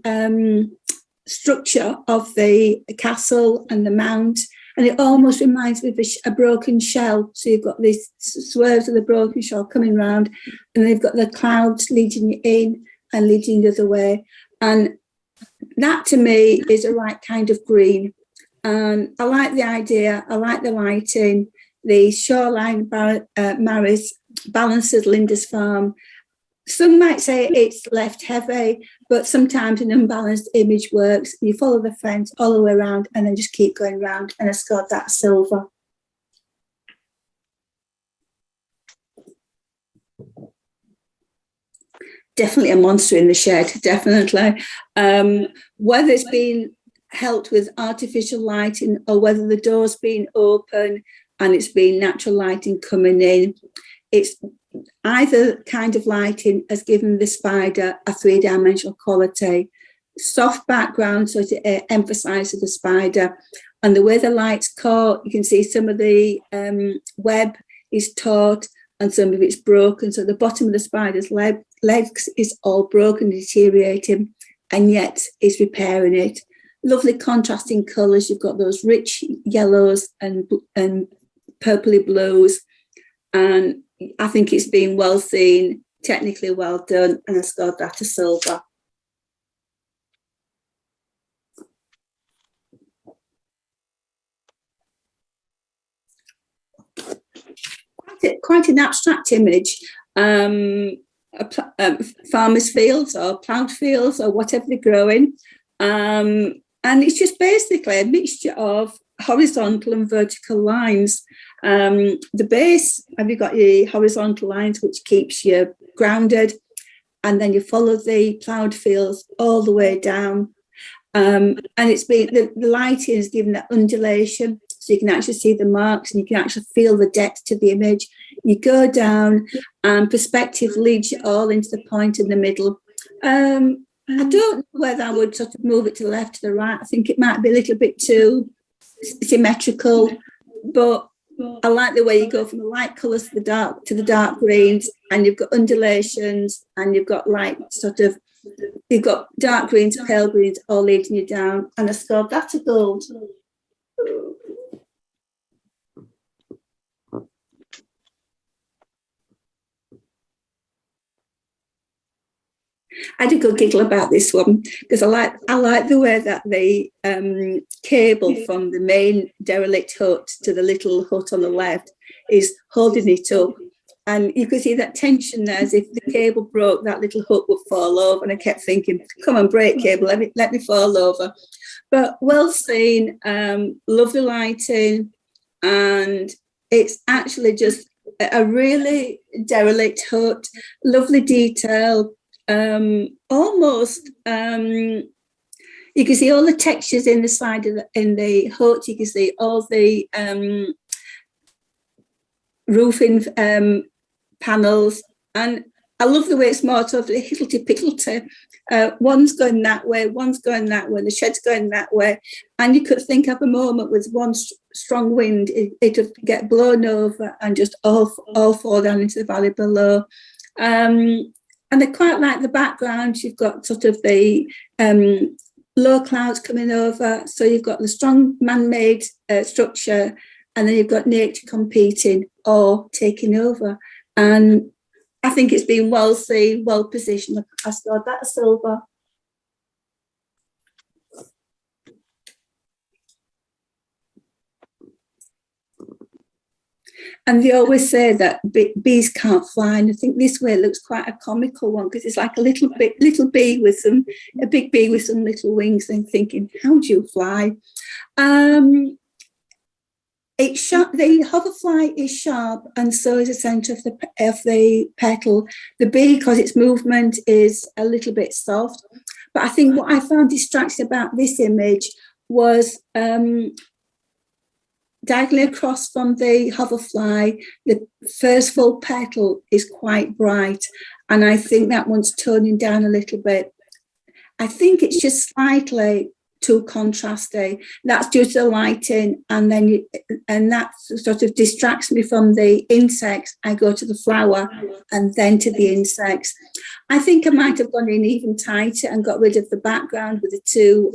structure of the castle and the mount, and it almost reminds me of a broken shell. So you've got these swerves of the broken shell coming round, and then you've got the clouds leading you in and leading you the other way. And that to me is the right kind of green. And I like the idea, I like the lighting, the shoreline marries, balances Lindisfarne. Some might say it's left heavy, but sometimes an unbalanced image works. You follow the fence all the way around and then just keep going round, and I scored that silver. Definitely a monster in the shed, definitely. Whether it's been helped with artificial lighting, or whether the door's been open and it's been natural lighting coming in, it's either kind of lighting has given the spider a three-dimensional quality. Soft background, so it emphasises the spider, and the way the light's caught, you can see some of the web is taut and some of it's broken. So the bottom of the spider's legs is all broken, deteriorating, and yet it's repairing it. Lovely contrasting colours. You've got those rich yellows and purpley blues, and I think it's been well seen, technically well done, and I scored that a silver. Quite an abstract image. Farmers' fields or ploughed fields or whatever they're growing. And it's just basically a mixture of horizontal and vertical lines. The base, have you got your horizontal lines, which keeps you grounded, and then you follow the ploughed fields all the way down. And it's been, the lighting is given that undulation, so you can actually see the marks and you can actually feel the depth to the image. You go down and perspective leads you all into the point in the middle. I don't know whether I would sort of move it to the left, to the right. I think it might be a little bit too symmetrical, but I like the way you go from the light colours to the dark greens, and you've got undulations, and you've got you've got dark greens, pale greens, all leading you down, and I scored that a gold. I had a good giggle about this one because I like the way that the cable from the main derelict hut to the little hut on the left is holding it up, And you could see that tension there, as if the cable broke, that little hook would fall over. And I kept thinking, come on, break cable, let me fall over. But well seen, love the lighting, and it's actually just a really derelict hut, lovely detail, almost, you can see all the textures in the side of in the hut, you can see all the roofing panels, and I love the way it's more sort of higgledy-piggledy. One's going that way, one's going that way, the shed's going that way, and you could think of a moment with one strong wind, it'd get blown over and just all fall down into the valley below. And I quite like the background. You've got sort of the low clouds coming over, so you've got the strong man-made structure, and then you've got nature competing or taking over. And I think it's been well seen, well positioned. I scored that a silver. And they always say that bees can't fly, and I think this way looks quite a comical one, because it's like a little bee with some, a big bee with some little wings, and thinking, how do you fly? It's sharp. The hoverfly is sharp, and so is the centre of the petal. The bee, because its movement is a little bit soft. But I think what I found distracting about this image was diagonally across from the hoverfly, the first full petal is quite bright, and I think that one's toning down a little bit. I think it's just slightly too contrasty. That's due to the lighting, and then and that sort of distracts me from the insects. I go to the flower and then to the insects. I think I might have gone in even tighter and got rid of the background with the two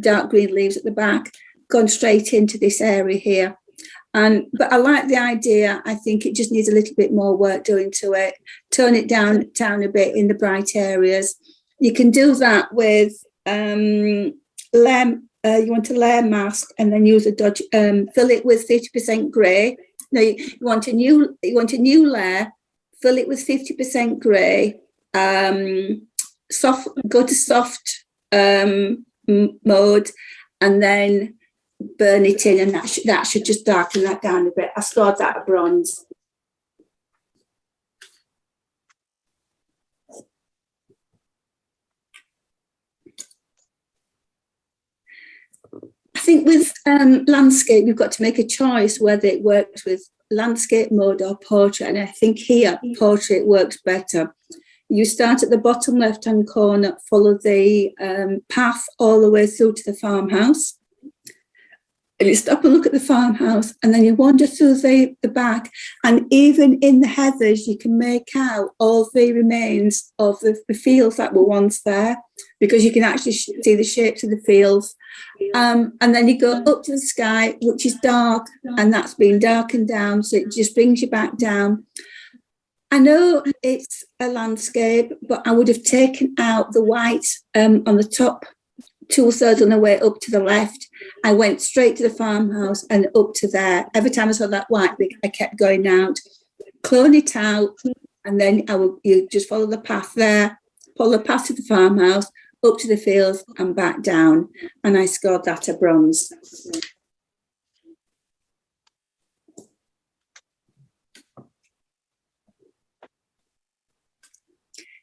dark green leaves at the back, gone straight into this area here. But I like the idea. I think it just needs a little bit more work doing to it. Tone it down a bit in the bright areas. You can do that with you want a layer mask, and then use a dodge, fill it with 50% grey. Now you want a new layer, fill it with 50% grey, go to soft mode, and then burn it in, and that should just darken that down a bit. I scored that a bronze. I think with landscape, you've got to make a choice whether it works with landscape mode or portrait, and I think here portrait works better. You start at the bottom left-hand corner, follow the path all the way through to the farmhouse. And you stop and look at the farmhouse, and then you wander through the back, and even in the heathers you can make out all the remains of the fields that were once there, because you can actually see the shapes of the fields. And then you go up to the sky, which is dark, and that's been darkened down, so it just brings you back down. I know it's a landscape, but I would have taken out the white on the top, 2/3 on the way up to the left. I went straight to the farmhouse and up to there. Every time I saw that white, I kept going out. Clone it out, and then you just follow the path there, follow the path to the farmhouse, up to the fields and back down. And I scored that a bronze.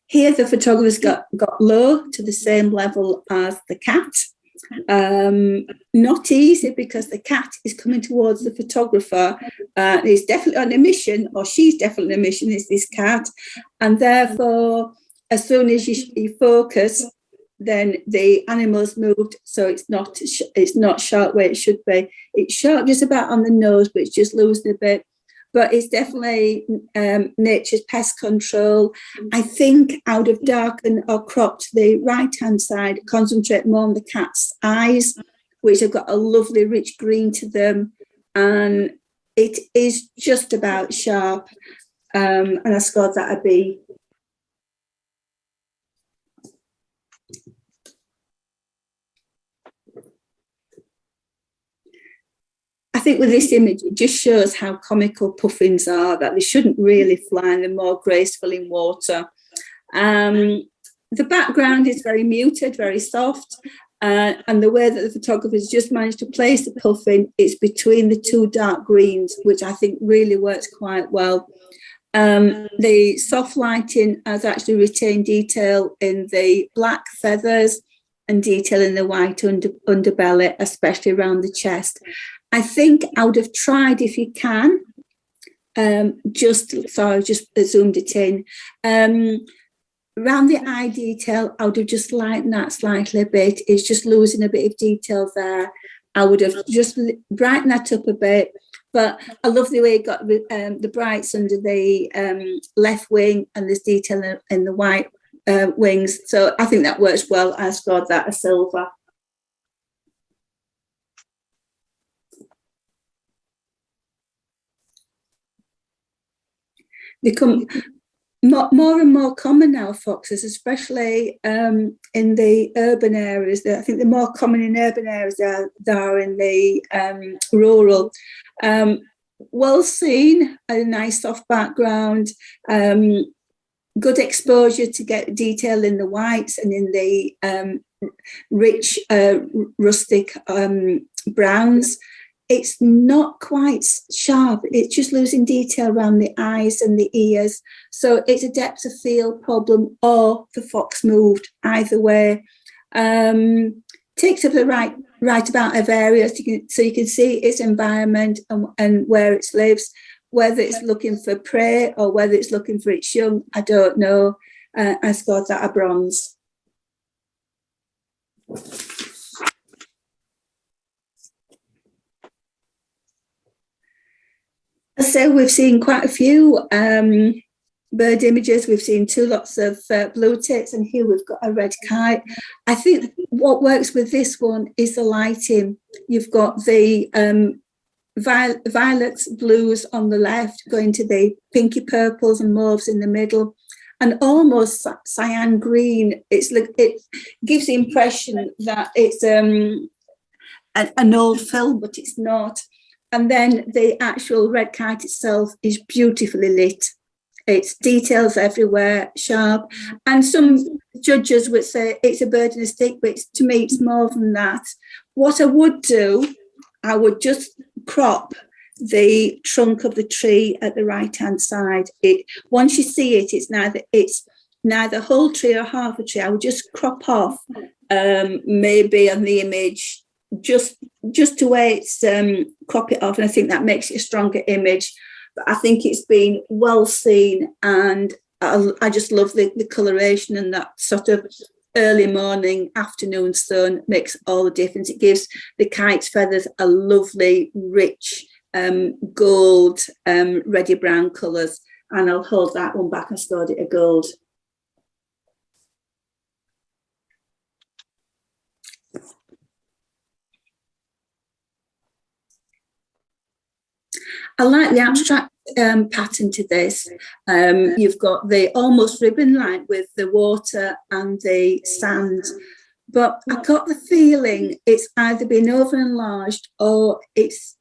Here, the photographer's got low to the same level as the cat. Not easy, because the cat is coming towards the photographer. He's definitely on a mission, or she's definitely on a mission, is this cat. And therefore, as soon as you focus, then the animal's moved, so it's not sharp where it should be. It's sharp just about on the nose, but it's just losing a bit. But it's definitely nature's pest control. I think I would have darkened or cropped the right-hand side, concentrate more on the cat's eyes, which have got a lovely rich green to them. And it is just about sharp. And I scored that a B. I think with this image, it just shows how comical puffins are, that they shouldn't really fly and they're more graceful in water. The background is very muted, very soft, and the way that the photographer's just managed to place the puffin, it's between the two dark greens, which I think really works quite well. The soft lighting has actually retained detail in the black feathers and detail in the white underbelly, especially around the chest. I think I would have tried, if you can, just zoomed it in. Around the eye detail, I would have just lightened that slightly a bit. It's just losing a bit of detail there. I would have just brightened that up a bit. But I love the way it got the brights under the left wing, and there's detail in the white wings. So I think that works well. I scored that a silver. Become more and more common now, foxes, especially in the urban areas. I think they're more common in urban areas than they are in the rural. Well seen, a nice soft background, good exposure to get detail in the whites and in the rich rustic browns. It's not quite sharp. It's just losing detail around the eyes and the ears. So it's a depth of field problem, or the fox moved, either way. Takes up the right amount of area so you can see its environment and where it lives. Whether it's looking for prey or whether it's looking for its young, I don't know. I scored that a bronze. So we've seen quite a few bird images. We've seen two lots of blue tits, and here we've got a red kite. I think what works with this one is the lighting. You've got the violets, blues on the left, going to the pinky purples and mauves in the middle, and almost cyan green. It gives the impression that it's an old film, but it's not. And then the actual red kite itself is beautifully lit. It's details everywhere, sharp. And some judges would say it's a bird in a stick, but to me, it's more than that. What I would do, I would just crop the trunk of the tree at the right-hand side. Once you see it, it's neither whole tree or half a tree. I would just crop off, maybe on the image, just to where it's crop it off, and I think that makes it a stronger image. But I think it's been well seen, and I just love the coloration, and that sort of early morning, afternoon sun makes all the difference. It gives the kite's feathers a lovely, rich gold, reddy brown colours, and I'll hold that one back. I scored it a gold. I like the abstract pattern to this. You've got the almost ribbon-like with the water and the sand, but I got the feeling it's either been over-enlarged or it's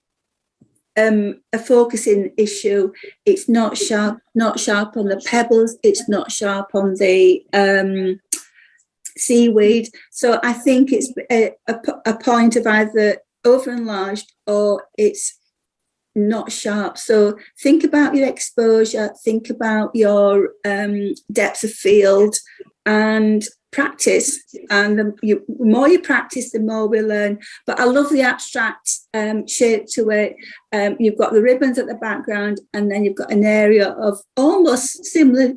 a focusing issue. It's not sharp on the pebbles. It's not sharp on the seaweed. So I think it's a point of either over-enlarged or it's not sharp. So think about your exposure, think about your depth of field, and practice. And the more you practice, the more we learn. But I love the abstract shape to it. You've got the ribbons at the background, and then you've got an area of almost similar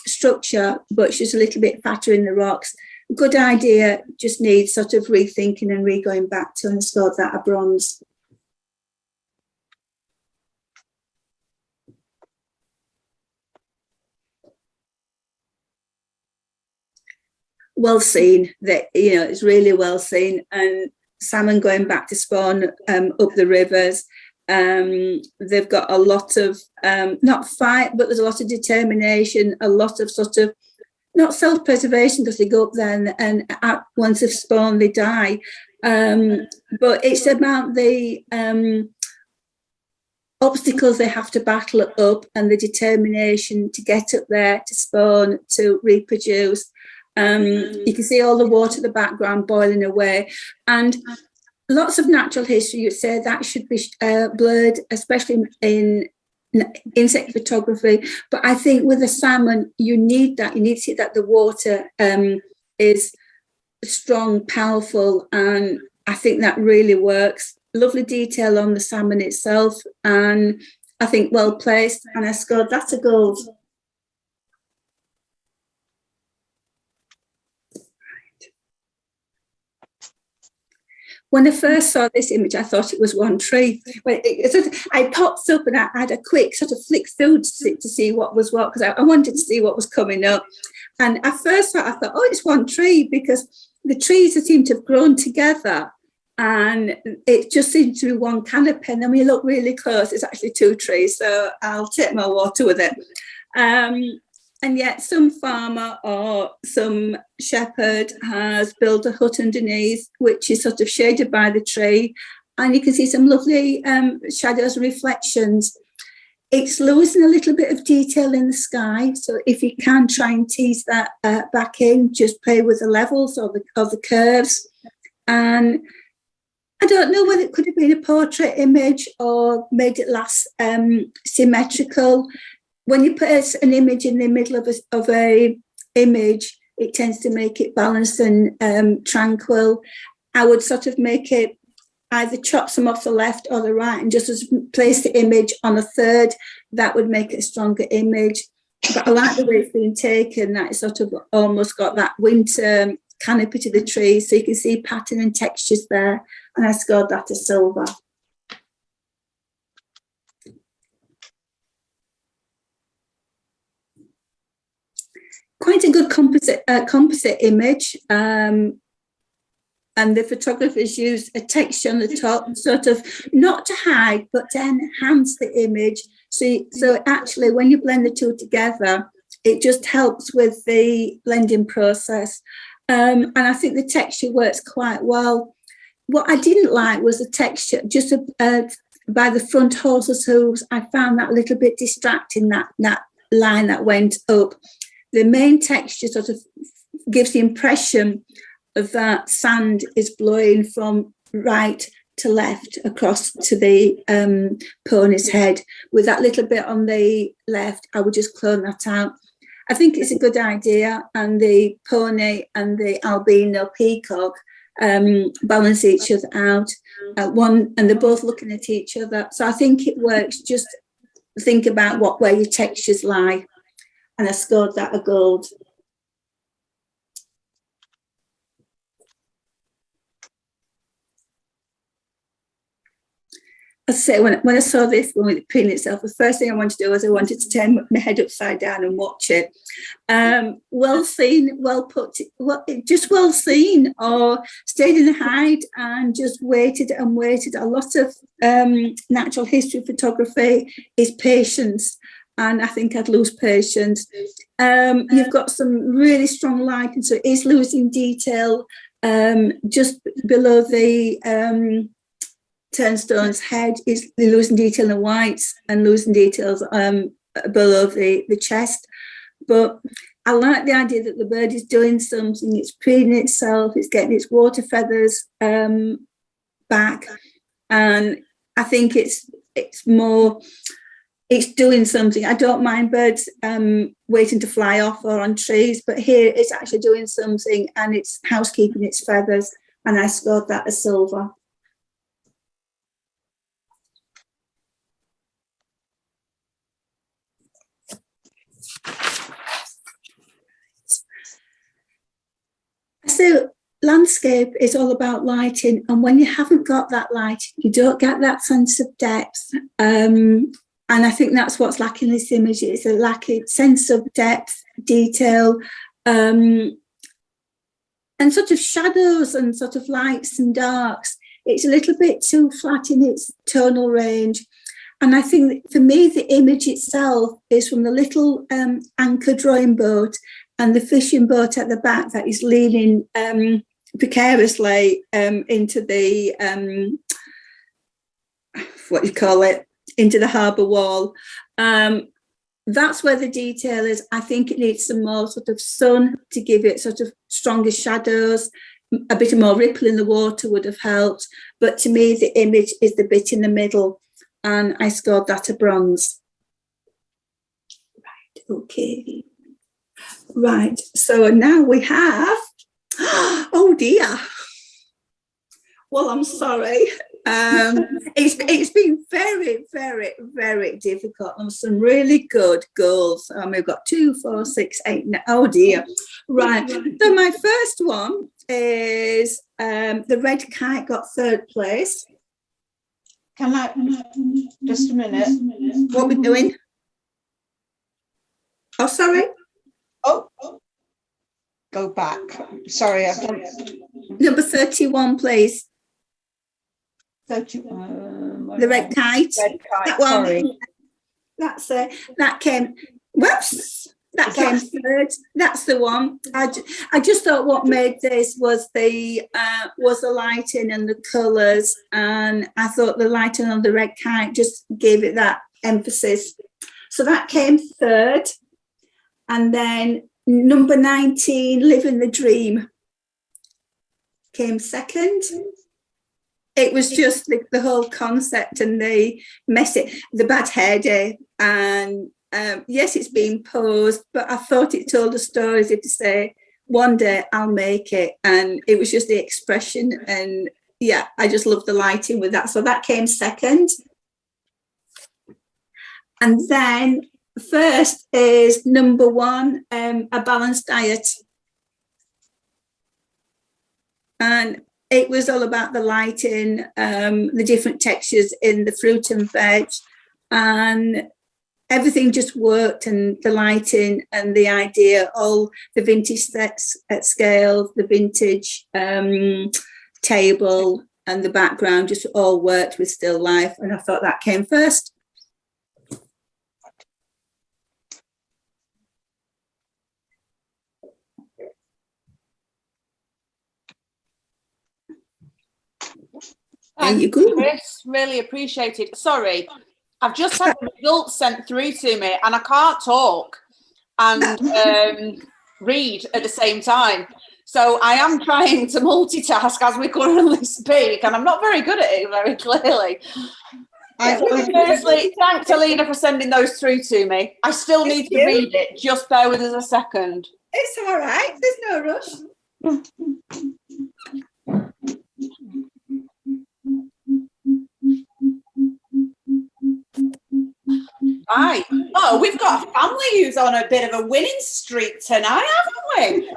structure, but it's just a little bit fatter in the rocks. Good idea, just needs sort of rethinking and re-going back to, and scored that a bronze. Well seen, that it's really well seen, and salmon going back to spawn up the rivers. They've got a lot of not fight, but there's a lot of determination, a lot of sort of not self-preservation, because they go up there and once they've spawned they die, but it's about the obstacles they have to battle up and the determination to get up there, to spawn, to reproduce. You can see all the water in the background boiling away, and lots of natural history. You'd say that should be blurred, especially in insect photography. But I think with a salmon, you need that. You need to see that the water is strong, powerful, and I think that really works. Lovely detail on the salmon itself, and I think well placed, and I scored that a gold. When I first saw this image, I thought it was one tree. When I popped up and I had a quick sort of flick through to see what was what, because I wanted to see what was coming up. And at first I thought, oh, it's one tree, because the trees seem to have grown together and it just seems to be one canopy. And then when you look really close, it's actually two trees. So I'll take my water with it. And yet some farmer or some shepherd has built a hut underneath, which is sort of shaded by the tree. And you can see some lovely shadows and reflections. It's losing a little bit of detail in the sky. So if you can try and tease that back in, just play with the levels or the curves. And I don't know whether it could have been a portrait image or made it last symmetrical. When you put an image in the middle of a image, it tends to make it balanced and tranquil. I would sort of make it either chop some off the left or the right and just place the image on a third. That would make it a stronger image. But I like the way it's been taken, that it's sort of almost got that winter canopy to the tree, so you can see pattern and textures there. And I scored that a silver. Quite a good composite image, and the photographers used a texture on the top, sort of not to hide but to enhance the image. So actually, when you blend the two together, it just helps with the blending process. And I think the texture works quite well. What I didn't like was the texture just by the front horse's hooves. I found that a little bit distracting, that line that went up. The main texture sort of gives the impression of that sand is blowing from right to left across to the pony's head. With that little bit on the left, I would just clone that out. I think it's a good idea, and the pony and the albino peacock balance each other out. And they're both looking at each other. So I think it works. Just think about where your textures lie. And I scored that a gold. As I say, when I saw this one with the print itself, the first thing I wanted to do was I wanted to turn my head upside down and watch it. Well seen, well put, just well seen, or stayed in the hide and just waited and waited. A lot of natural history photography is patience. And I think I'd lose patience. You've got some really strong lighting, so it is losing detail just below the turnstone's head. Is losing detail in the whites and losing details below the chest. But I like the idea that the bird is doing something. It's preening itself. It's getting its water feathers back, and I think it's more. It's doing something. I don't mind birds waiting to fly off or on trees, but here it's actually doing something, and it's housekeeping its feathers, and I scored that a silver. So landscape is all about lighting, and when you haven't got that light, you don't get that sense of depth. And I think that's what's lacking in this image. It's a lacking sense of depth, detail, and sort of shadows and sort of lights and darks. It's a little bit too flat in its tonal range. And I think for me, the image itself is from the little anchor drawing boat and the fishing boat at the back that is leaning precariously into the, what you call it, into the harbour wall. That's where the detail is. I think it needs some more sort of sun to give it sort of stronger shadows. A bit more ripple in the water would have helped. But to me, the image is the bit in the middle, and I scored that a bronze. Right, okay. Right, so now we have, oh dear. Well, I'm sorry. It's been very, very, very difficult. And some really good goals. We've got 2, 4, 6, 8. Oh dear. Right. So my first one is the red kite got 3rd place. Can I, just a minute. What we're doing? Oh, sorry. Oh, go back. Sorry, I've done. Number 31, please. 31. The red kite. Red kite, That one. sorry. That's it. That came. Whoops. That came 3rd. That's the one. I just thought what made this was the lighting and the colours, and I thought the lighting on the red kite just gave it that emphasis. So that came 3rd, and then number 19, Living the Dream, came 2nd. It was just the whole concept and the bad hair day. And yes, it's been posed, but I thought it told a story as if to say, one day I'll make it. And it was just the expression. And yeah, I just loved the lighting with that. So that came 2nd. And then first is number 1, A Balanced Diet. And it was all about the lighting, the different textures in the fruit and veg, and everything just worked, and the lighting and the idea, all the vintage sets at scale, the vintage table and the background just all worked with still life. And I thought that came first. Thank you go. Chris, really appreciate it. Sorry, I've just had the results sent through to me and I can't talk and read at the same time. So I am trying to multitask as we currently speak, and I'm not very good at it very clearly. Firstly, thanks Alina for sending those through to me. I still need to read it. Just bear with us a second. It's all right. There's no rush. Right. Oh, we've got a family who's on a bit of a winning streak tonight, haven't we?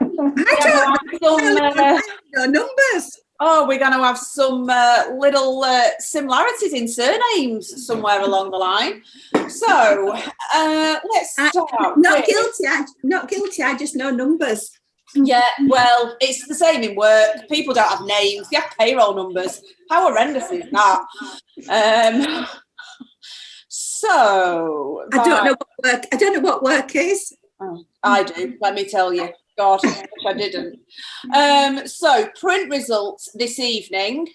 No numbers. Oh, we're going to have some little similarities in surnames somewhere along the line. So let's start. Not guilty. I just know numbers. Yeah, well, it's the same in work. People don't have names. They have payroll numbers. How horrendous is that? So I don't know what work is. Oh, I do. Let me tell you. God, I wish I didn't. So print results this evening.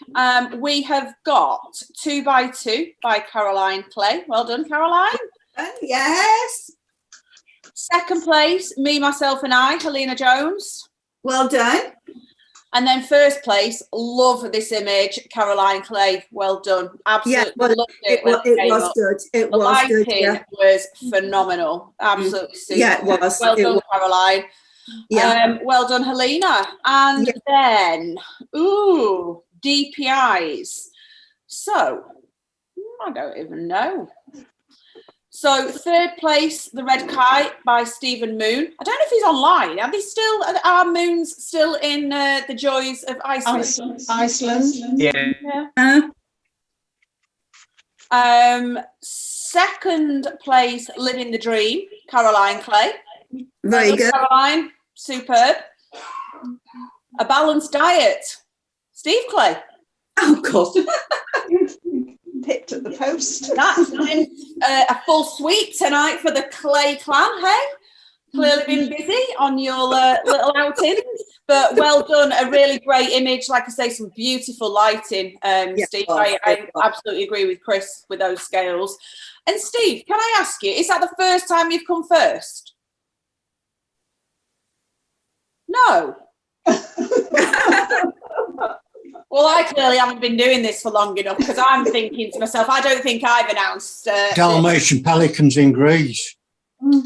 We have got 2 by 2 by Caroline Clay. Well done, Caroline. Yes. Second place, Me, Myself and I, Helena Jones. Well done. And then first place, love this image, Caroline Clay. Well done. Absolutely loved it. It was good. It was good. The was phenomenal. Absolutely super. Yeah, it was. Well done, Caroline. Yeah. Well done, Helena. And then, DPIs. So, I don't even know. So, third place, The Red Kite by Stephen Moon. I don't know if he's online. Are our moons still in the joys of Iceland? Iceland. Yeah. Second place, Living the Dream, Caroline Clay. Very good. Caroline, superb. A Balanced Diet, Steve Clay. Oh, God. Picked at the post. That's a full sweep tonight for the Clay clan, hey? Clearly been busy on your little outings. But well done, a really great image. Like I say, some beautiful lighting, Steve. I absolutely agree with Chris with those scales. And Steve, can I ask you, is that the first time you've come first? No. Well, I clearly haven't been doing this for long enough, because I'm thinking to myself, I don't think I've announced. Dalmatian pelicans in Greece.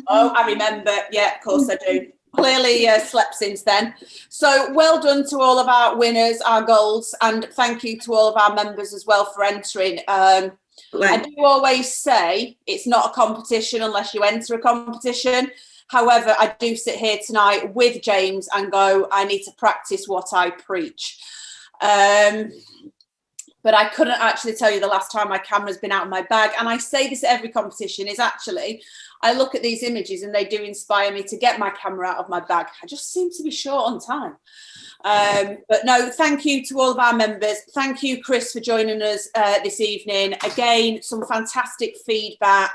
Oh, I remember. Yeah, of course I do. Clearly slept since then. So well done to all of our winners, our goals, and thank you to all of our members as well for entering. I do always say it's not a competition unless you enter a competition. However, I do sit here tonight with James and go, I need to practice what I preach. But I couldn't actually tell you the last time my camera's been out of my bag. And I say this at every competition, is actually, I look at these images and they do inspire me to get my camera out of my bag. I just seem to be short on time. But no, thank you to all of our members. Thank you, Chris, for joining us this evening. Again, some fantastic feedback.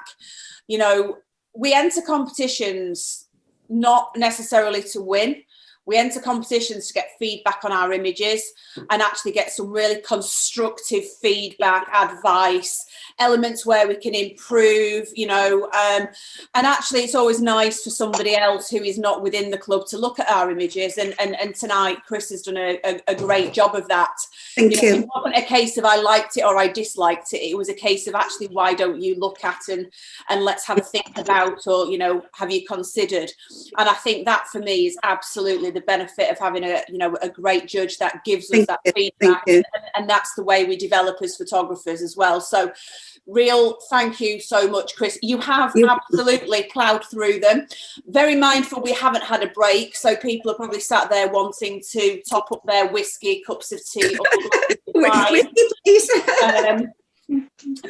You know, we enter competitions not necessarily to win. We enter competitions to get feedback on our images and actually get some really constructive feedback, advice, elements where we can improve, you know, and actually it's always nice for somebody else who is not within the club to look at our images, and tonight Chris has done a great job of that. Thank you. It wasn't a case of I liked it or I disliked it. It was a case of actually, why don't you look at and let's have a think about, or, you know, have you considered? And I think that for me is absolutely the benefit of having a great judge that gives us that feedback, and that's the way we develop as photographers as well. So real thank you so much, Chris. You have absolutely ploughed through them. Very mindful we haven't had a break, so people are probably sat there wanting to top up their whiskey, cups of tea,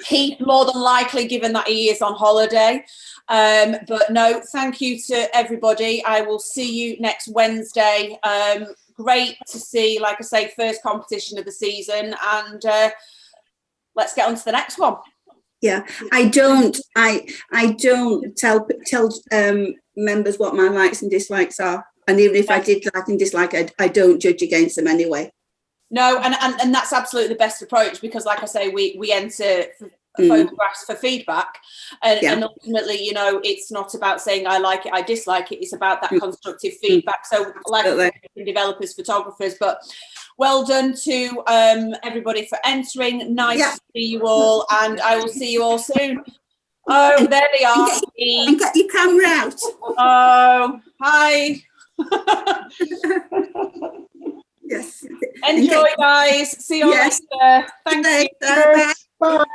Keith more than likely, given that he is on holiday. But no, thank you to everybody. I will see you next Wednesday. Great to see, like I say, first competition of the season, and let's get on to the next one. Yeah, I don't tell members what my likes and dislikes are, and even if I did like and dislike, I don't judge against them anyway. No, and that's absolutely the best approach, because like I say, we enter photographs for feedback, and ultimately, you know, it's not about saying I like it, I dislike it. It's about that constructive feedback. So like we can develop as photographers. But well done to everybody for entering. Nice to see you all, and I will see you all soon. Oh, there they are. And get your camera out. Oh, hi. Yes. Enjoy, guys. See you later. Thank you. Bye. Bye.